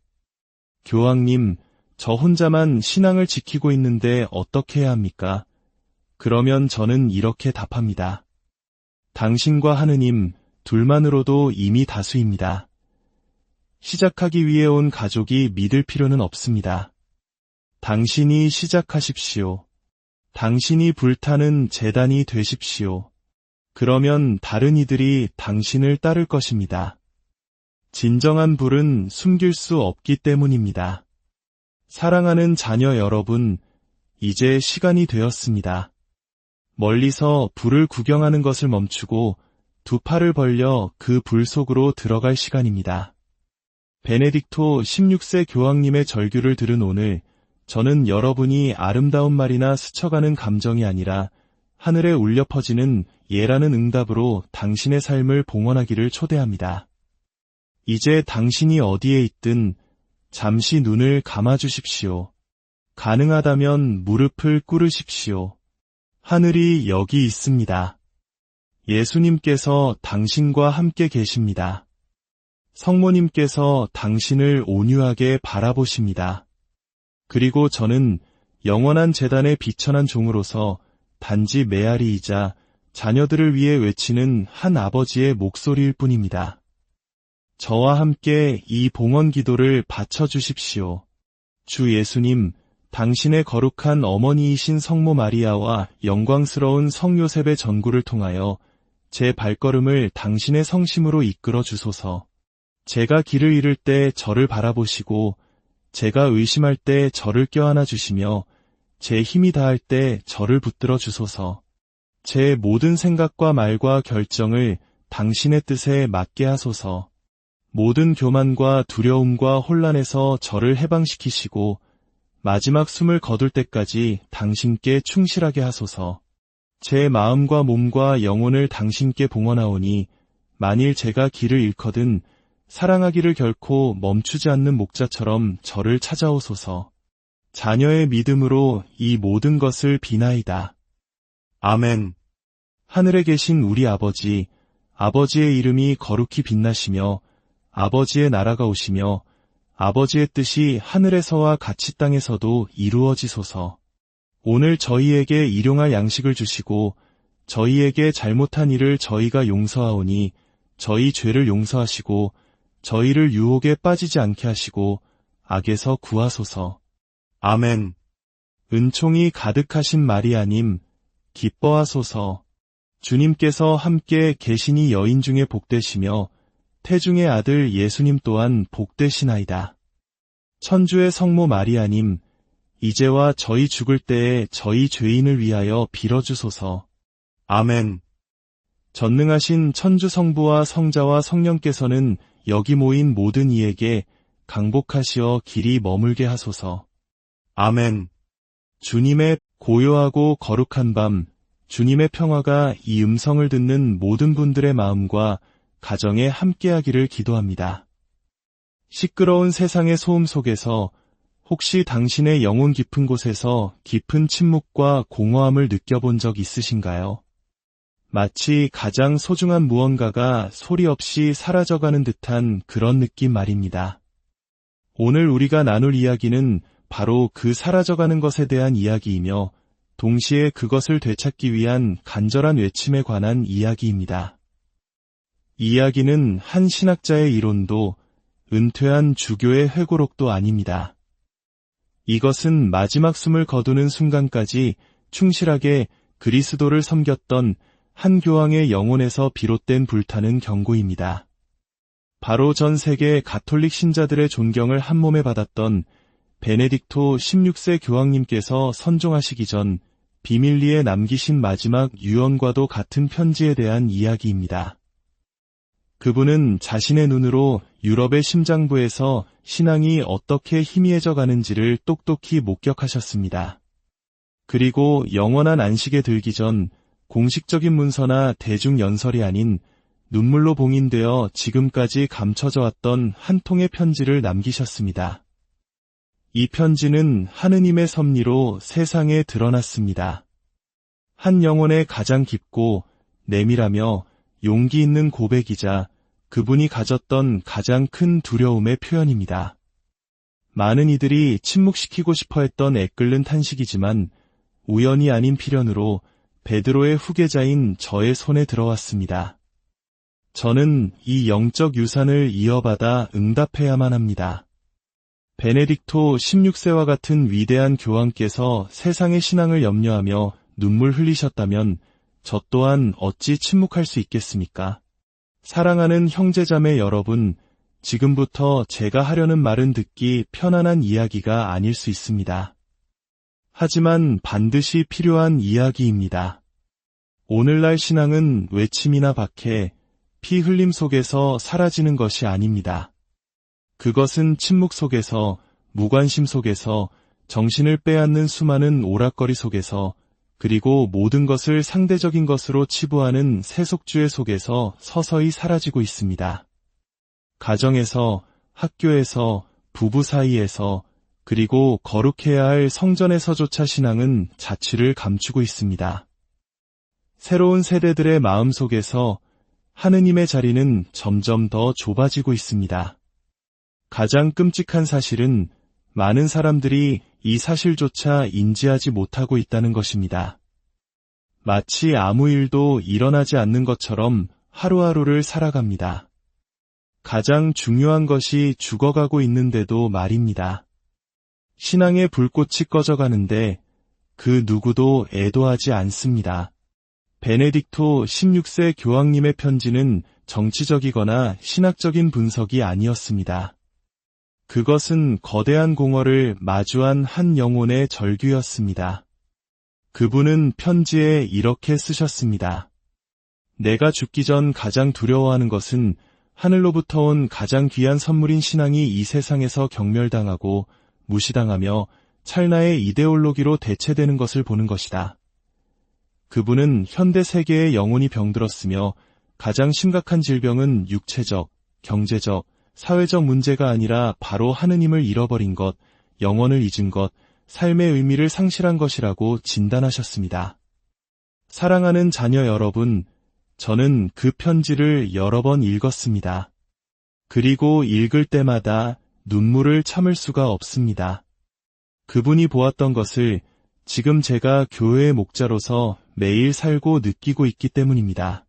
교황님, 저 혼자만 신앙을 지키고 있는데 어떻게 해야 합니까? 그러면 저는 이렇게 답합니다. 당신과 하느님 둘만으로도 이미 다수입니다. 시작하기 위해 온 가족이 믿을 필요는 없습니다. 당신이 시작하십시오. 당신이 불타는 재단이 되십시오. 그러면 다른 이들이 당신을 따를 것입니다. 진정한 불은 숨길 수 없기 때문입니다. 사랑하는 자녀 여러분, 이제 시간이 되었습니다. 멀리서 불을 구경하는 것을 멈추고 두 팔을 벌려 그 불 속으로 들어갈 시간입니다. 베네딕토 16세 교황님의 절규를 들은 오늘, 저는 여러분이 아름다운 말이나 스쳐가는 감정이 아니라 하늘에 울려 퍼지는 예라는 응답으로 당신의 삶을 봉헌하기를 초대합니다. 이제 당신이 어디에 있든 잠시 눈을 감아주십시오. 가능하다면 무릎을 꿇으십시오. 하늘이 여기 있습니다. 예수님께서 당신과 함께 계십니다. 성모님께서 당신을 온유하게 바라보십니다. 그리고 저는 영원한 재단의 비천한 종으로서 단지 메아리이자 자녀들을 위해 외치는 한 아버지의 목소리일 뿐입니다. 저와 함께 이 봉헌 기도를 바쳐주십시오. 주 예수님, 당신의 거룩한 어머니이신 성모 마리아와 영광스러운 성 요셉의 전구를 통하여 제 발걸음을 당신의 성심으로 이끌어 주소서. 제가 길을 잃을 때 저를 바라보시고 제가 의심할 때 저를 껴안아 주시며 제 힘이 다할 때 저를 붙들어 주소서. 제 모든 생각과 말과 결정을 당신의 뜻에 맞게 하소서. 모든 교만과 두려움과 혼란에서 저를 해방시키시고 마지막 숨을 거둘 때까지 당신께 충실하게 하소서. 제 마음과 몸과 영혼을 당신께 봉헌하오니 만일 제가 길을 잃거든 사랑하기를 결코 멈추지 않는 목자처럼 저를 찾아오소서. 자녀의 믿음으로 이 모든 것을 비나이다. 아멘. 하늘에 계신 우리 아버지, 아버지의 이름이 거룩히 빛나시며 아버지의 나라가 오시며 아버지의 뜻이 하늘에서와 같이 땅에서도 이루어지소서. 오늘 저희에게 일용할 양식을 주시고 저희에게 잘못한 일을 저희가 용서하오니 저희 죄를 용서하시고 저희를 유혹에 빠지지 않게 하시고 악에서 구하소서. 아멘. 은총이 가득하신 마리아님, 기뻐하소서. 주님께서 함께 계시니 여인 중에 복되시며 태중의 아들 예수님 또한 복되시나이다. 천주의 성모 마리아님, 이제와 저희 죽을 때에 저희 죄인을 위하여 빌어주소서. 아멘. 전능하신 천주 성부와 성자와 성령께서는 여기 모인 모든 이에게 강복하시어 길이 머물게 하소서. 아멘. 주님의 고요하고 거룩한 밤, 주님의 평화가 이 음성을 듣는 모든 분들의 마음과 가정에 함께하기를 기도합니다. 시끄러운 세상의 소음 속에서 혹시 당신의 영혼 깊은 곳에서 깊은 침묵과 공허함을 느껴본 적 있으신가요? 마치 가장 소중한 무언가가 소리 없이 사라져가는 듯한 그런 느낌 말입니다. 오늘 우리가 나눌 이야기는 바로 그 사라져가는 것에 대한 이야기이며 동시에 그것을 되찾기 위한 간절한 외침에 관한 이야기입니다. 이 이야기는 한 신학자의 이론도 은퇴한 주교의 회고록도 아닙니다. 이것은 마지막 숨을 거두는 순간까지 충실하게 그리스도를 섬겼던 한 교황의 영혼에서 비롯된 불타는 경고입니다. 바로 전 세계 가톨릭 신자들의 존경을 한몸에 받았던 베네딕토 16세 교황님께서 선종하시기 전 비밀리에 남기신 마지막 유언과도 같은 편지에 대한 이야기입니다. 그분은 자신의 눈으로 유럽의 심장부에서 신앙이 어떻게 희미해져 가는지를 똑똑히 목격하셨습니다. 그리고 영원한 안식에 들기 전 공식적인 문서나 대중 연설이 아닌 눈물로 봉인되어 지금까지 감춰져 왔던 한 통의 편지를 남기셨습니다. 이 편지는 하느님의 섭리로 세상에 드러났습니다. 한 영혼의 가장 깊고 내밀하며 용기 있는 고백이자 그분이 가졌던 가장 큰 두려움의 표현입니다. 많은 이들이 침묵시키고 싶어 했던 애끓는 탄식이지만 우연이 아닌 필연으로 베드로의 후계자인 저의 손에 들어왔습니다. 저는 이 영적 유산을 이어받아 응답해야만 합니다. 베네딕토 16세와 같은 위대한 교황께서 세상의 신앙을 염려하며 눈물 흘리셨다면 저 또한 어찌 침묵할 수 있겠습니까? 사랑하는 형제자매 여러분, 지금부터 제가 하려는 말은 듣기 편안한 이야기가 아닐 수 있습니다. 하지만 반드시 필요한 이야기입니다. 오늘날 신앙은 외침이나 박해, 피 흘림 속에서 사라지는 것이 아닙니다. 그것은 침묵 속에서, 무관심 속에서, 정신을 빼앗는 수많은 오락거리 속에서, 그리고 모든 것을 상대적인 것으로 치부하는 세속주의 속에서 서서히 사라지고 있습니다. 가정에서, 학교에서, 부부 사이에서, 그리고 거룩해야 할 성전에서조차 신앙은 자취를 감추고 있습니다. 새로운 세대들의 마음 속에서 하느님의 자리는 점점 더 좁아지고 있습니다. 가장 끔찍한 사실은 많은 사람들이 이 사실조차 인지하지 못하고 있다는 것입니다. 마치 아무 일도 일어나지 않는 것처럼 하루하루를 살아갑니다. 가장 중요한 것이 죽어가고 있는데도 말입니다. 신앙의 불꽃이 꺼져가는데 그 누구도 애도하지 않습니다. 베네딕토 16세 교황님의 편지는 정치적이거나 신학적인 분석이 아니었습니다. 그것은 거대한 공허를 마주한 한 영혼의 절규였습니다. 그분은 편지에 이렇게 쓰셨습니다. 내가 죽기 전 가장 두려워하는 것은 하늘로부터 온 가장 귀한 선물인 신앙이 이 세상에서 경멸당하고 무시당하며 찰나의 이데올로기로 대체되는 것을 보는 것이다. 그분은 현대 세계의 영혼이 병들었으며 가장 심각한 질병은 육체적, 경제적, 사회적 문제가 아니라 바로 하느님을 잃어버린 것, 영혼을 잊은 것, 삶의 의미를 상실한 것이라고 진단하셨습니다. 사랑하는 자녀 여러분, 저는 그 편지를 여러 번 읽었습니다. 그리고 읽을 때마다 눈물을 참을 수가 없습니다. 그분이 보았던 것을 지금 제가 교회의 목자로서 매일 살고 느끼고 있기 때문입니다.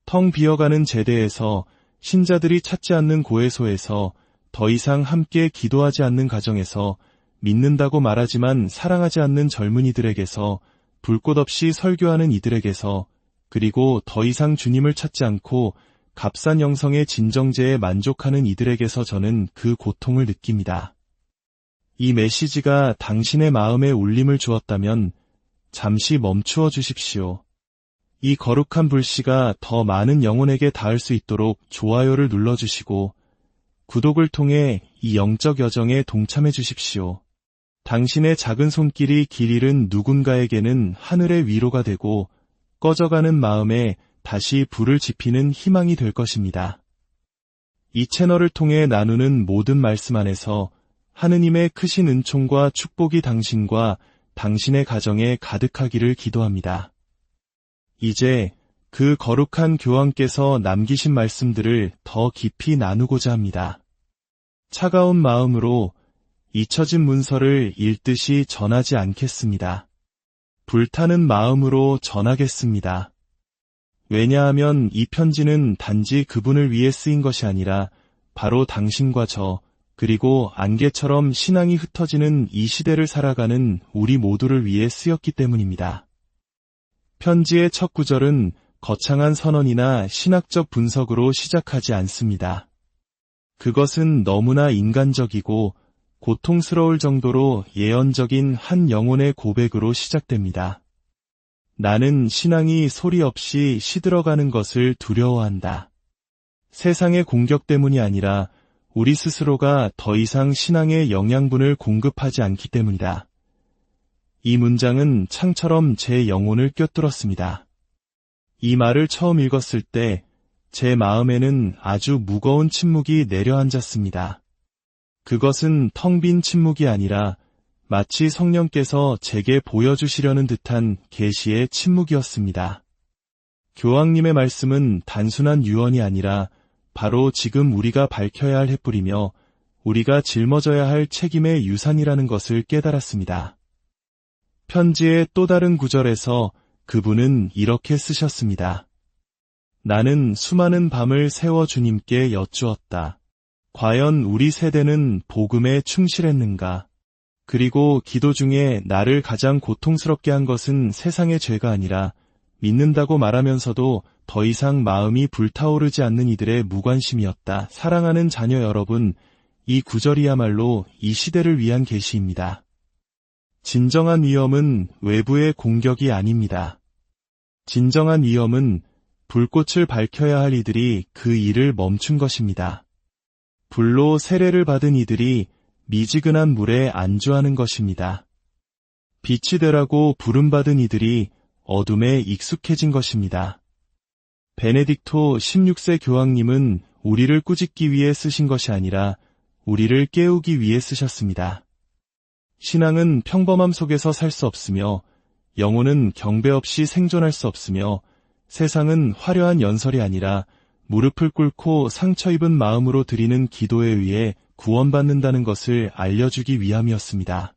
텅 비어가는 제대에서, 신자들이 찾지 않는 고해소에서, 더 이상 함께 기도하지 않는 가정에서, 믿는다고 말하지만 사랑하지 않는 젊은이들에게서, 불꽃 없이 설교하는 이들에게서, 그리고 더 이상 주님을 찾지 않고 값싼 영성의 진정제에 만족하는 이들에게서 저는 그 고통을 느낍니다. 이 메시지가 당신의 마음에 울림을 주었다면 잠시 멈추어 주십시오. 이 거룩한 불씨가 더 많은 영혼에게 닿을 수 있도록 좋아요를 눌러주시고 구독을 통해 이 영적 여정에 동참해 주십시오. 당신의 작은 손길이 길 잃은 누군가에게는 하늘의 위로가 되고 꺼져가는 마음에 다시 불을 지피는 희망이 될 것입니다. 이 채널을 통해 나누는 모든 말씀 안에서 하느님의 크신 은총과 축복이 당신과 당신의 가정에 가득하기를 기도합니다. 이제 그 거룩한 교황께서 남기신 말씀들을 더 깊이 나누고자 합니다. 차가운 마음으로 잊혀진 문서를 읽듯이 전하지 않겠습니다. 불타는 마음으로 전하겠습니다. 왜냐하면 이 편지는 단지 그분을 위해 쓰인 것이 아니라 바로 당신과 저, 그리고 안개처럼 신앙이 흩어지는 이 시대를 살아가는 우리 모두를 위해 쓰였기 때문입니다. 편지의 첫 구절은 거창한 선언이나 신학적 분석으로 시작하지 않습니다. 그것은 너무나 인간적이고 고통스러울 정도로 예언적인 한 영혼의 고백으로 시작됩니다. 나는 신앙이 소리 없이 시들어가는 것을 두려워한다. 세상의 공격 때문이 아니라 우리 스스로가 더 이상 신앙의 영양분을 공급하지 않기 때문이다. 이 문장은 창처럼 제 영혼을 꿰뚫었습니다. 이 말을 처음 읽었을 때 제 마음에는 아주 무거운 침묵이 내려앉았습니다. 그것은 텅 빈 침묵이 아니라 마치 성령께서 제게 보여주시려는 듯한 계시의 침묵이었습니다. 교황님의 말씀은 단순한 유언이 아니라 바로 지금 우리가 밝혀야 할 횃불이며 우리가 짊어져야 할 책임의 유산이라는 것을 깨달았습니다. 편지의 또 다른 구절에서 그분은 이렇게 쓰셨습니다. 나는 수많은 밤을 세워 주님께 여쭈었다. 과연 우리 세대는 복음에 충실했는가? 그리고 기도 중에 나를 가장 고통스럽게 한 것은 세상의 죄가 아니라 믿는다고 말하면서도 더 이상 마음이 불타오르지 않는 이들의 무관심이었다. 사랑하는 자녀 여러분, 이 구절이야말로 이 시대를 위한 계시입니다. 진정한 위험은 외부의 공격이 아닙니다. 진정한 위험은 불꽃을 밝혀야 할 이들이 그 일을 멈춘 것입니다. 불로 세례를 받은 이들이 미지근한 물에 안주하는 것입니다. 빛이 되라고 부름받은 이들이 어둠에 익숙해진 것입니다. 베네딕토 16세 교황님은 우리를 꾸짖기 위해 쓰신 것이 아니라 우리를 깨우기 위해 쓰셨습니다. 신앙은 평범함 속에서 살 수 없으며 영혼은 경배 없이 생존할 수 없으며 세상은 화려한 연설이 아니라 무릎을 꿇고 상처 입은 마음으로 드리는 기도에 의해 구원받는다는 것을 알려주기 위함이었습니다.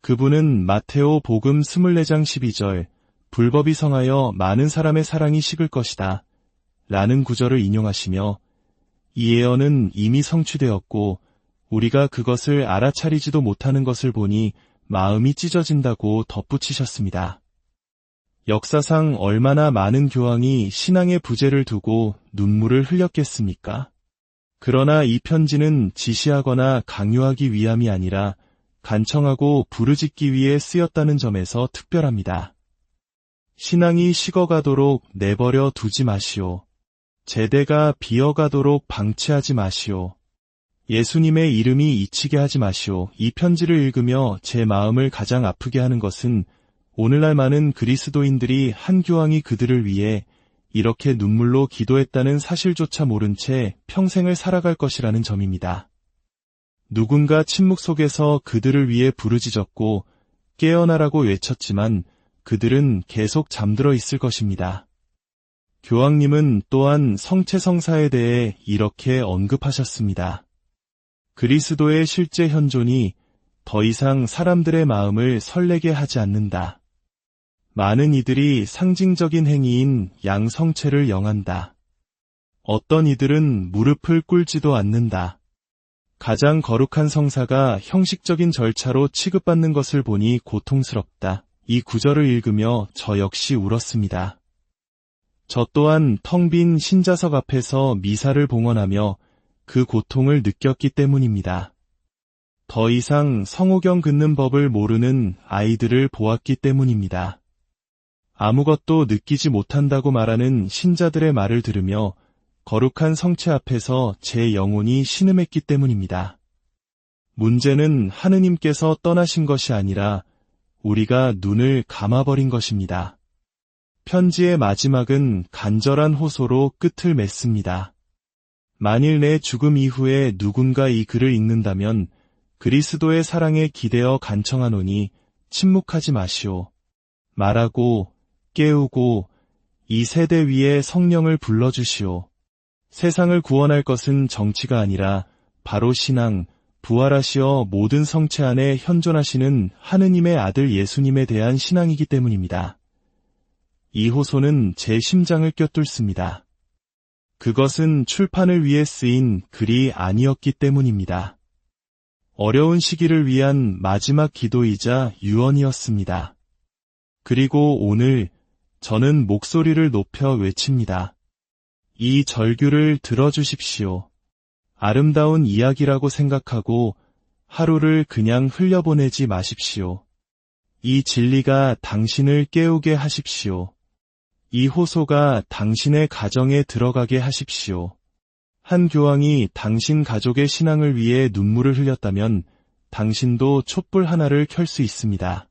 그분은 마테오 복음 24장 12절 불법이 성하여 많은 사람의 사랑이 식을 것이다 라는 구절을 인용하시며 이 예언은 이미 성취되었고 우리가 그것을 알아차리지도 못하는 것을 보니 마음이 찢어진다고 덧붙이셨습니다. 역사상 얼마나 많은 교황이 신앙의 부재를 두고 눈물을 흘렸겠습니까? 그러나 이 편지는 지시하거나 강요하기 위함이 아니라 간청하고 부르짖기 위해 쓰였다는 점에서 특별합니다. 신앙이 식어가도록 내버려 두지 마시오. 제대가 비어가도록 방치하지 마시오. 예수님의 이름이 잊히게 하지 마시오. 이 편지를 읽으며 제 마음을 가장 아프게 하는 것은 오늘날 많은 그리스도인들이 한 교황이 그들을 위해 이렇게 눈물로 기도했다는 사실조차 모른 채 평생을 살아갈 것이라는 점입니다. 누군가 침묵 속에서 그들을 위해 부르짖었고 깨어나라고 외쳤지만 그들은 계속 잠들어 있을 것입니다. 교황님은 또한 성체성사에 대해 이렇게 언급하셨습니다. 그리스도의 실제 현존이 더 이상 사람들의 마음을 설레게 하지 않는다. 많은 이들이 상징적인 행위인 양성체를 영한다. 어떤 이들은 무릎을 꿇지도 않는다. 가장 거룩한 성사가 형식적인 절차로 취급받는 것을 보니 고통스럽다. 이 구절을 읽으며 저 역시 울었습니다. 저 또한 텅 빈 신자석 앞에서 미사를 봉헌하며 그 고통을 느꼈기 때문입니다. 더 이상 성호경 긋는 법을 모르는 아이들을 보았기 때문입니다. 아무것도 느끼지 못한다고 말하는 신자들의 말을 들으며 거룩한 성체 앞에서 제 영혼이 신음했기 때문입니다. 문제는 하느님께서 떠나신 것이 아니라 우리가 눈을 감아버린 것입니다. 편지의 마지막은 간절한 호소로 끝을 맺습니다. 만일 내 죽음 이후에 누군가 이 글을 읽는다면 그리스도의 사랑에 기대어 간청하노니 침묵하지 마시오. 말하고 깨우고 이 세대 위에 성령을 불러주시오. 세상을 구원할 것은 정치가 아니라 바로 신앙, 부활하시어 모든 성체 안에 현존하시는 하느님의 아들 예수님에 대한 신앙이기 때문입니다. 이 호소는 제 심장을 꿰뚫습니다. 그것은 출판을 위해 쓰인 글이 아니었기 때문입니다. 어려운 시기를 위한 마지막 기도이자 유언이었습니다. 그리고 오늘 저는 목소리를 높여 외칩니다. 이 절규를 들어주십시오. 아름다운 이야기라고 생각하고 하루를 그냥 흘려보내지 마십시오. 이 진리가 당신을 깨우게 하십시오. 이 호소가 당신의 가정에 들어가게 하십시오. 한 교황이 당신 가족의 신앙을 위해 눈물을 흘렸다면 당신도 촛불 하나를 켤 수 있습니다.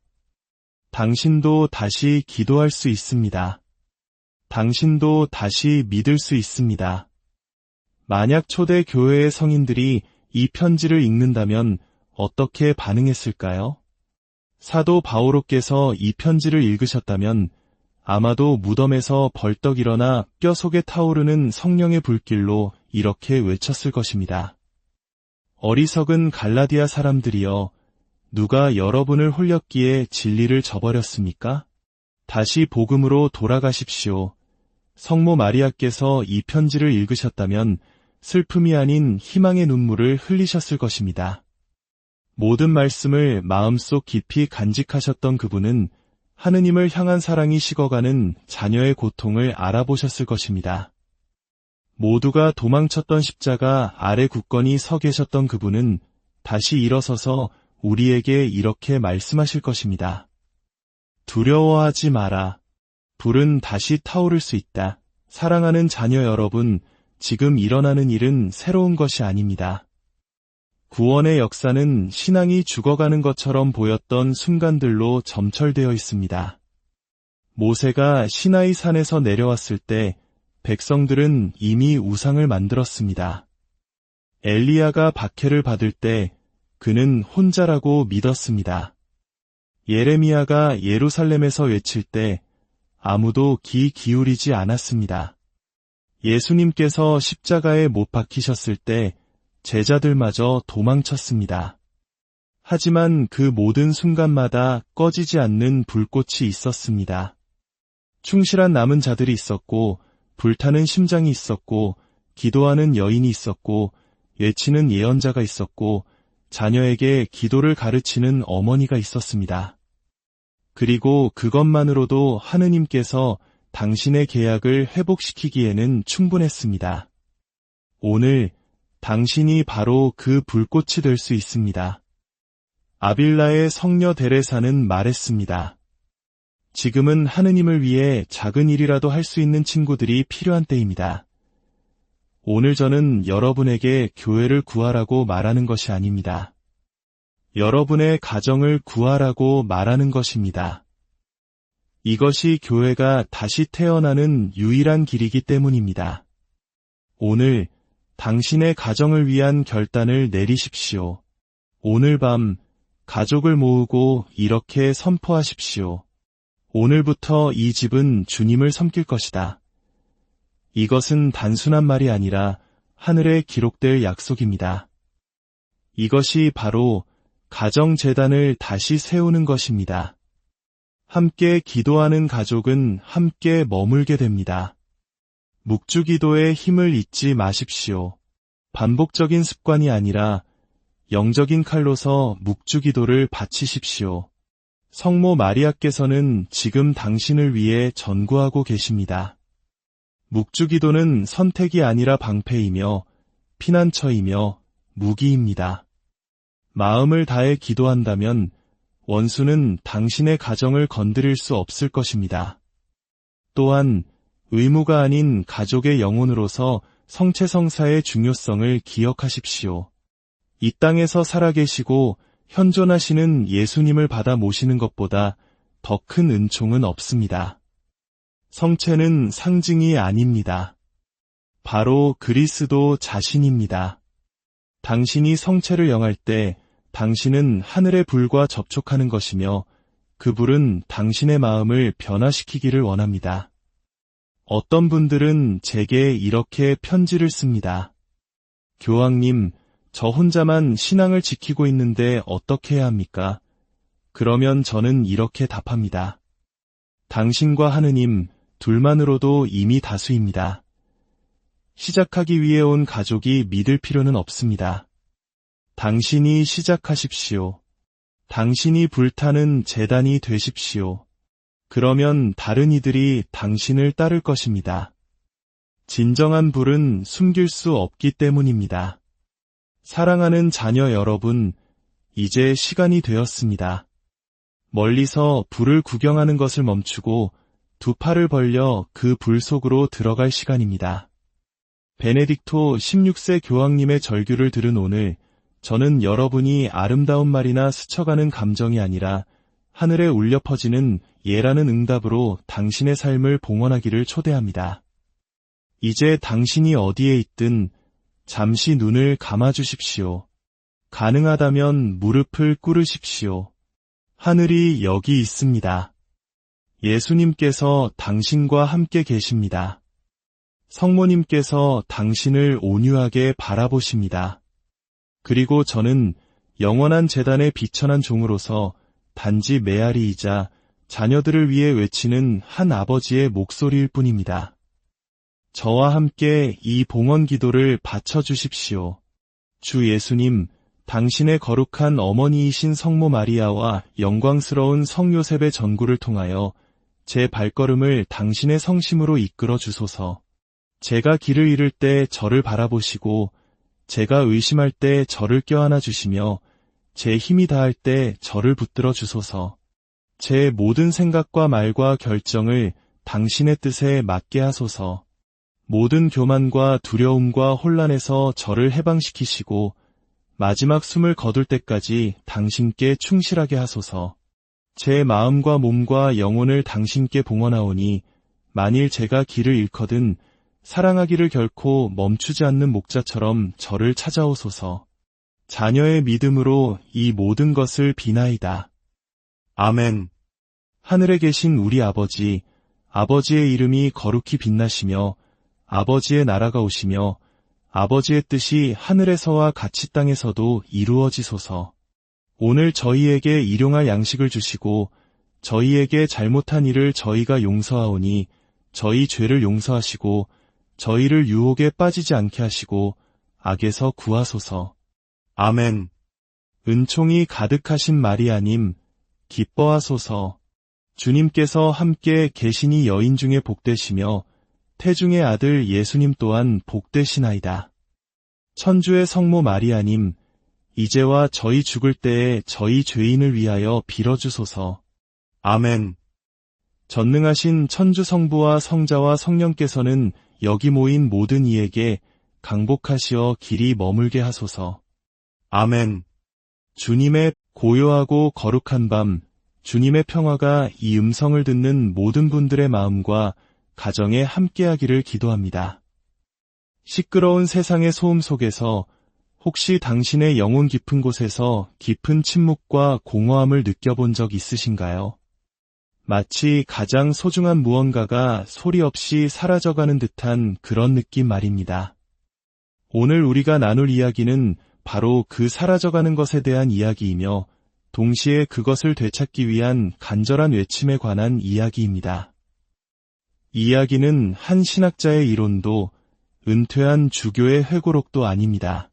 당신도 다시 기도할 수 있습니다. 당신도 다시 믿을 수 있습니다. 만약 초대 교회의 성인들이 이 편지를 읽는다면 어떻게 반응했을까요? 사도 바오로께서 이 편지를 읽으셨다면 아마도 무덤에서 벌떡 일어나 뼈 속에 타오르는 성령의 불길로 이렇게 외쳤을 것입니다. 어리석은 갈라디아 사람들이여, 누가 여러분을 홀렸기에 진리를 저버렸습니까? 다시 복음으로 돌아가십시오. 성모 마리아께서 이 편지를 읽으셨다면 슬픔이 아닌 희망의 눈물을 흘리셨을 것입니다. 모든 말씀을 마음속 깊이 간직하셨던 그분은 하느님을 향한 사랑이 식어가는 자녀의 고통을 알아보셨을 것입니다. 모두가 도망쳤던 십자가 아래 굳건히 서 계셨던 그분은 다시 일어서서 우리에게 이렇게 말씀하실 것입니다. 두려워하지 마라. 불은 다시 타오를 수 있다. 사랑하는 자녀 여러분, 지금 일어나는 일은 새로운 것이 아닙니다. 구원의 역사는 신앙이 죽어가는 것처럼 보였던 순간들로 점철되어 있습니다. 모세가 시나이 산에서 내려왔을 때 백성들은 이미 우상을 만들었습니다. 엘리야가 박해를 받을 때 그는 혼자라고 믿었습니다. 예레미야가 예루살렘에서 외칠 때 아무도 귀 기울이지 않았습니다. 예수님께서 십자가에 못 박히셨을 때 제자들마저 도망쳤습니다. 하지만 그 모든 순간마다 꺼지지 않는 불꽃이 있었습니다. 충실한 남은 자들이 있었고, 불타는 심장이 있었고, 기도하는 여인이 있었고, 외치는 예언자가 있었고, 자녀에게 기도를 가르치는 어머니가 있었습니다. 그리고 그것만으로도 하느님께서 당신의 계약을 회복시키기에는 충분했습니다. 오늘 당신이 바로 그 불꽃이 될 수 있습니다. 아빌라의 성녀 데레사는 말했습니다. 지금은 하느님을 위해 작은 일이라도 할 수 있는 친구들이 필요한 때입니다. 오늘 저는 여러분에게 교회를 구하라고 말하는 것이 아닙니다. 여러분의 가정을 구하라고 말하는 것입니다. 이것이 교회가 다시 태어나는 유일한 길이기 때문입니다. 오늘 당신의 가정을 위한 결단을 내리십시오. 오늘 밤 가족을 모으고 이렇게 선포하십시오. 오늘부터 이 집은 주님을 섬길 것이다. 이것은 단순한 말이 아니라 하늘에 기록될 약속입니다. 이것이 바로 가정재단을 다시 세우는 것입니다. 함께 기도하는 가족은 함께 머물게 됩니다. 묵주기도의 힘을 잊지 마십시오. 반복적인 습관이 아니라 영적인 칼로서 묵주기도를 바치십시오. 성모 마리아께서는 지금 당신을 위해 전구하고 계십니다. 묵주기도는 선택이 아니라 방패이며 피난처이며 무기입니다. 마음을 다해 기도한다면 원수는 당신의 가정을 건드릴 수 없을 것입니다. 또한 의무가 아닌 가족의 영혼으로서 성체성사의 중요성을 기억하십시오. 이 땅에서 살아계시고 현존하시는 예수님을 받아 모시는 것보다 더 큰 은총은 없습니다. 성체는 상징이 아닙니다. 바로 그리스도 자신입니다. 당신이 성체를 영할 때 당신은 하늘의 불과 접촉하는 것이며 그 불은 당신의 마음을 변화시키기를 원합니다. 어떤 분들은 제게 이렇게 편지를 씁니다. 교황님, 저 혼자만 신앙을 지키고 있는데 어떻게 해야 합니까? 그러면 저는 이렇게 답합니다. 당신과 하느님 둘만으로도 이미 다수입니다. 시작하기 위해 온 가족이 믿을 필요는 없습니다. 당신이 시작하십시오. 당신이 불타는 재단이 되십시오. 그러면 다른 이들이 당신을 따를 것입니다. 진정한 불은 숨길 수 없기 때문입니다. 사랑하는 자녀 여러분, 이제 시간이 되었습니다. 멀리서 불을 구경하는 것을 멈추고 두 팔을 벌려 그 불 속으로 들어갈 시간입니다. 베네딕토 16세 교황님의 절규를 들은 오늘, 저는 여러분이 아름다운 말이나 스쳐가는 감정이 아니라 하늘에 울려 퍼지는 예라는 응답으로 당신의 삶을 봉헌하기를 초대합니다. 이제 당신이 어디에 있든 잠시 눈을 감아주십시오. 가능하다면 무릎을 꿇으십시오. 하늘이 여기 있습니다. 예수님께서 당신과 함께 계십니다. 성모님께서 당신을 온유하게 바라보십니다. 그리고 저는 영원한 재단의 비천한 종으로서 단지 메아리이자 자녀들을 위해 외치는 한 아버지의 목소리일 뿐입니다. 저와 함께 이 봉헌 기도를 바쳐주십시오. 주 예수님, 당신의 거룩한 어머니이신 성모 마리아와 영광스러운 성 요셉의 전구를 통하여 제 발걸음을 당신의 성심으로 이끌어 주소서. 제가 길을 잃을 때 저를 바라보시고 제가 의심할 때 저를 껴안아 주시며 제 힘이 다할 때 저를 붙들어 주소서. 제 모든 생각과 말과 결정을 당신의 뜻에 맞게 하소서. 모든 교만과 두려움과 혼란에서 저를 해방시키시고 마지막 숨을 거둘 때까지 당신께 충실하게 하소서. 제 마음과 몸과 영혼을 당신께 봉헌하오니 만일 제가 길을 잃거든 사랑하기를 결코 멈추지 않는 목자처럼 저를 찾아오소서. 자녀의 믿음으로 이 모든 것을 비나이다. 아멘. 하늘에 계신 우리 아버지, 아버지의 이름이 거룩히 빛나시며 아버지의 나라가 오시며 아버지의 뜻이 하늘에서와 같이 땅에서도 이루어지소서. 오늘 저희에게 일용할 양식을 주시고 저희에게 잘못한 일을 저희가 용서하오니 저희 죄를 용서하시고 저희를 유혹에 빠지지 않게 하시고 악에서 구하소서. 아멘. 은총이 가득하신 마리아님, 기뻐하소서. 주님께서 함께 계시니 여인 중에 복되시며 태중의 아들 예수님 또한 복되시나이다. 천주의 성모 마리아님, 이제와 저희 죽을 때에 저희 죄인을 위하여 빌어주소서. 아멘. 전능하신 천주 성부와 성자와 성령께서는 여기 모인 모든 이에게 강복하시어 길이 머물게 하소서. 아멘. 주님의 고요하고 거룩한 밤, 주님의 평화가 이 음성을 듣는 모든 분들의 마음과 가정에 함께하기를 기도합니다. 시끄러운 세상의 소음 속에서 혹시 당신의 영혼 깊은 곳에서 깊은 침묵과 공허함을 느껴본 적 있으신가요? 마치 가장 소중한 무언가가 소리 없이 사라져가는 듯한 그런 느낌 말입니다. 오늘 우리가 나눌 이야기는 바로 그 사라져가는 것에 대한 이야기이며 동시에 그것을 되찾기 위한 간절한 외침에 관한 이야기입니다. 이야기는 한 신학자의 이론도 은퇴한 주교의 회고록도 아닙니다.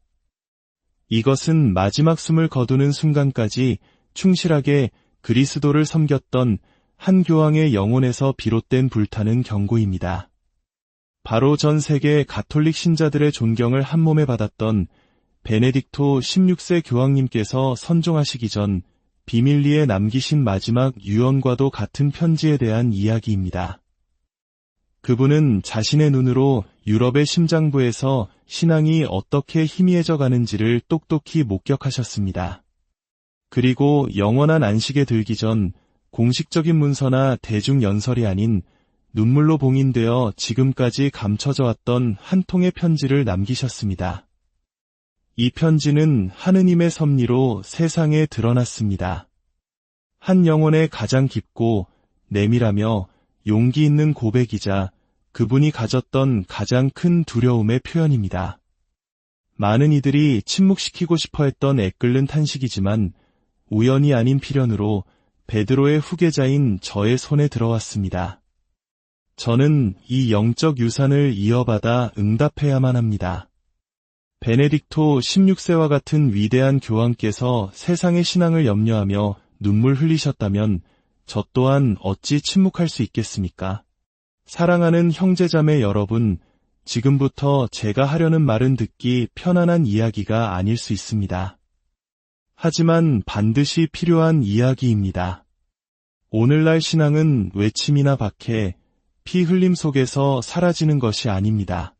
이것은 마지막 숨을 거두는 순간까지 충실하게 그리스도를 섬겼던 한 교황의 영혼에서 비롯된 불타는 경고입니다. 바로 전 세계 가톨릭 신자들의 존경을 한몸에 받았던 베네딕토 16세 교황님께서 선종하시기 전 비밀리에 남기신 마지막 유언과도 같은 편지에 대한 이야기입니다. 그분은 자신의 눈으로 유럽의 심장부에서 신앙이 어떻게 희미해져 가는지를 똑똑히 목격하셨습니다. 그리고 영원한 안식에 들기 전 공식적인 문서나 대중연설이 아닌 눈물로 봉인되어 지금까지 감춰져 왔던 한 통의 편지를 남기셨습니다. 이 편지는 하느님의 섭리로 세상에 드러났습니다. 한 영혼의 가장 깊고 내밀하며 용기 있는 고백이자 그분이 가졌던 가장 큰 두려움의 표현입니다. 많은 이들이 침묵시키고 싶어 했던 애끓는 탄식이지만 우연이 아닌 필연으로 베드로의 후계자인 저의 손에 들어왔습니다. 저는 이 영적 유산을 이어받아 응답해야만 합니다. 베네딕토 16세와 같은 위대한 교황께서 세상의 신앙을 염려하며 눈물 흘리셨다면 저 또한 어찌 침묵할 수 있겠습니까? 사랑하는 형제자매 여러분, 지금부터 제가 하려는 말은 듣기 편안한 이야기가 아닐 수 있습니다. 하지만 반드시 필요한 이야기입니다. 오늘날 신앙은 외침이나 박해, 피 흘림 속에서 사라지는 것이 아닙니다.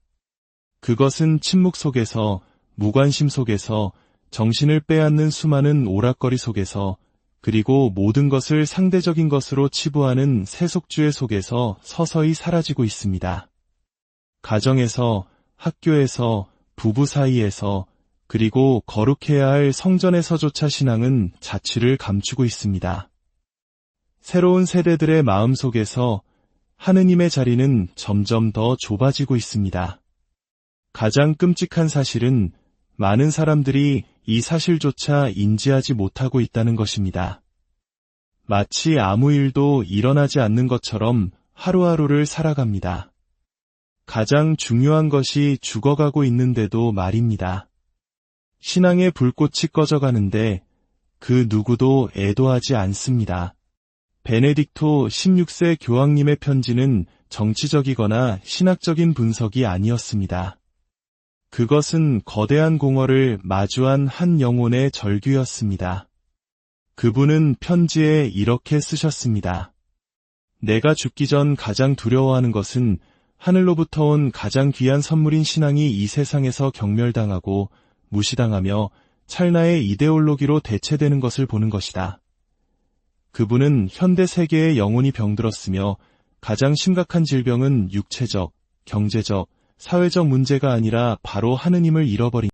그것은 침묵 속에서, 무관심 속에서, 정신을 빼앗는 수많은 오락거리 속에서, 그리고 모든 것을 상대적인 것으로 치부하는 세속주의 속에서 서서히 사라지고 있습니다. 가정에서, 학교에서, 부부 사이에서, 그리고 거룩해야 할 성전에서조차 신앙은 자취를 감추고 있습니다. 새로운 세대들의 마음 속에서 하느님의 자리는 점점 더 좁아지고 있습니다. 가장 끔찍한 사실은 많은 사람들이 이 사실조차 인지하지 못하고 있다는 것입니다. 마치 아무 일도 일어나지 않는 것처럼 하루하루를 살아갑니다. 가장 중요한 것이 죽어가고 있는데도 말입니다. 신앙의 불꽃이 꺼져가는데 그 누구도 애도하지 않습니다. 베네딕토 16세 교황님의 편지는 정치적이거나 신학적인 분석이 아니었습니다. 그것은 거대한 공허를 마주한 한 영혼의 절규였습니다. 그분은 편지에 이렇게 쓰셨습니다. 내가 죽기 전 가장 두려워하는 것은 하늘로부터 온 가장 귀한 선물인 신앙이 이 세상에서 경멸당하고 무시당하며 찰나의 이데올로기로 대체되는 것을 보는 것이다. 그분은 현대 세계의 영혼이 병들었으며 가장 심각한 질병은 육체적, 경제적, 사회적 문제가 아니라 바로 하느님을 잃어버린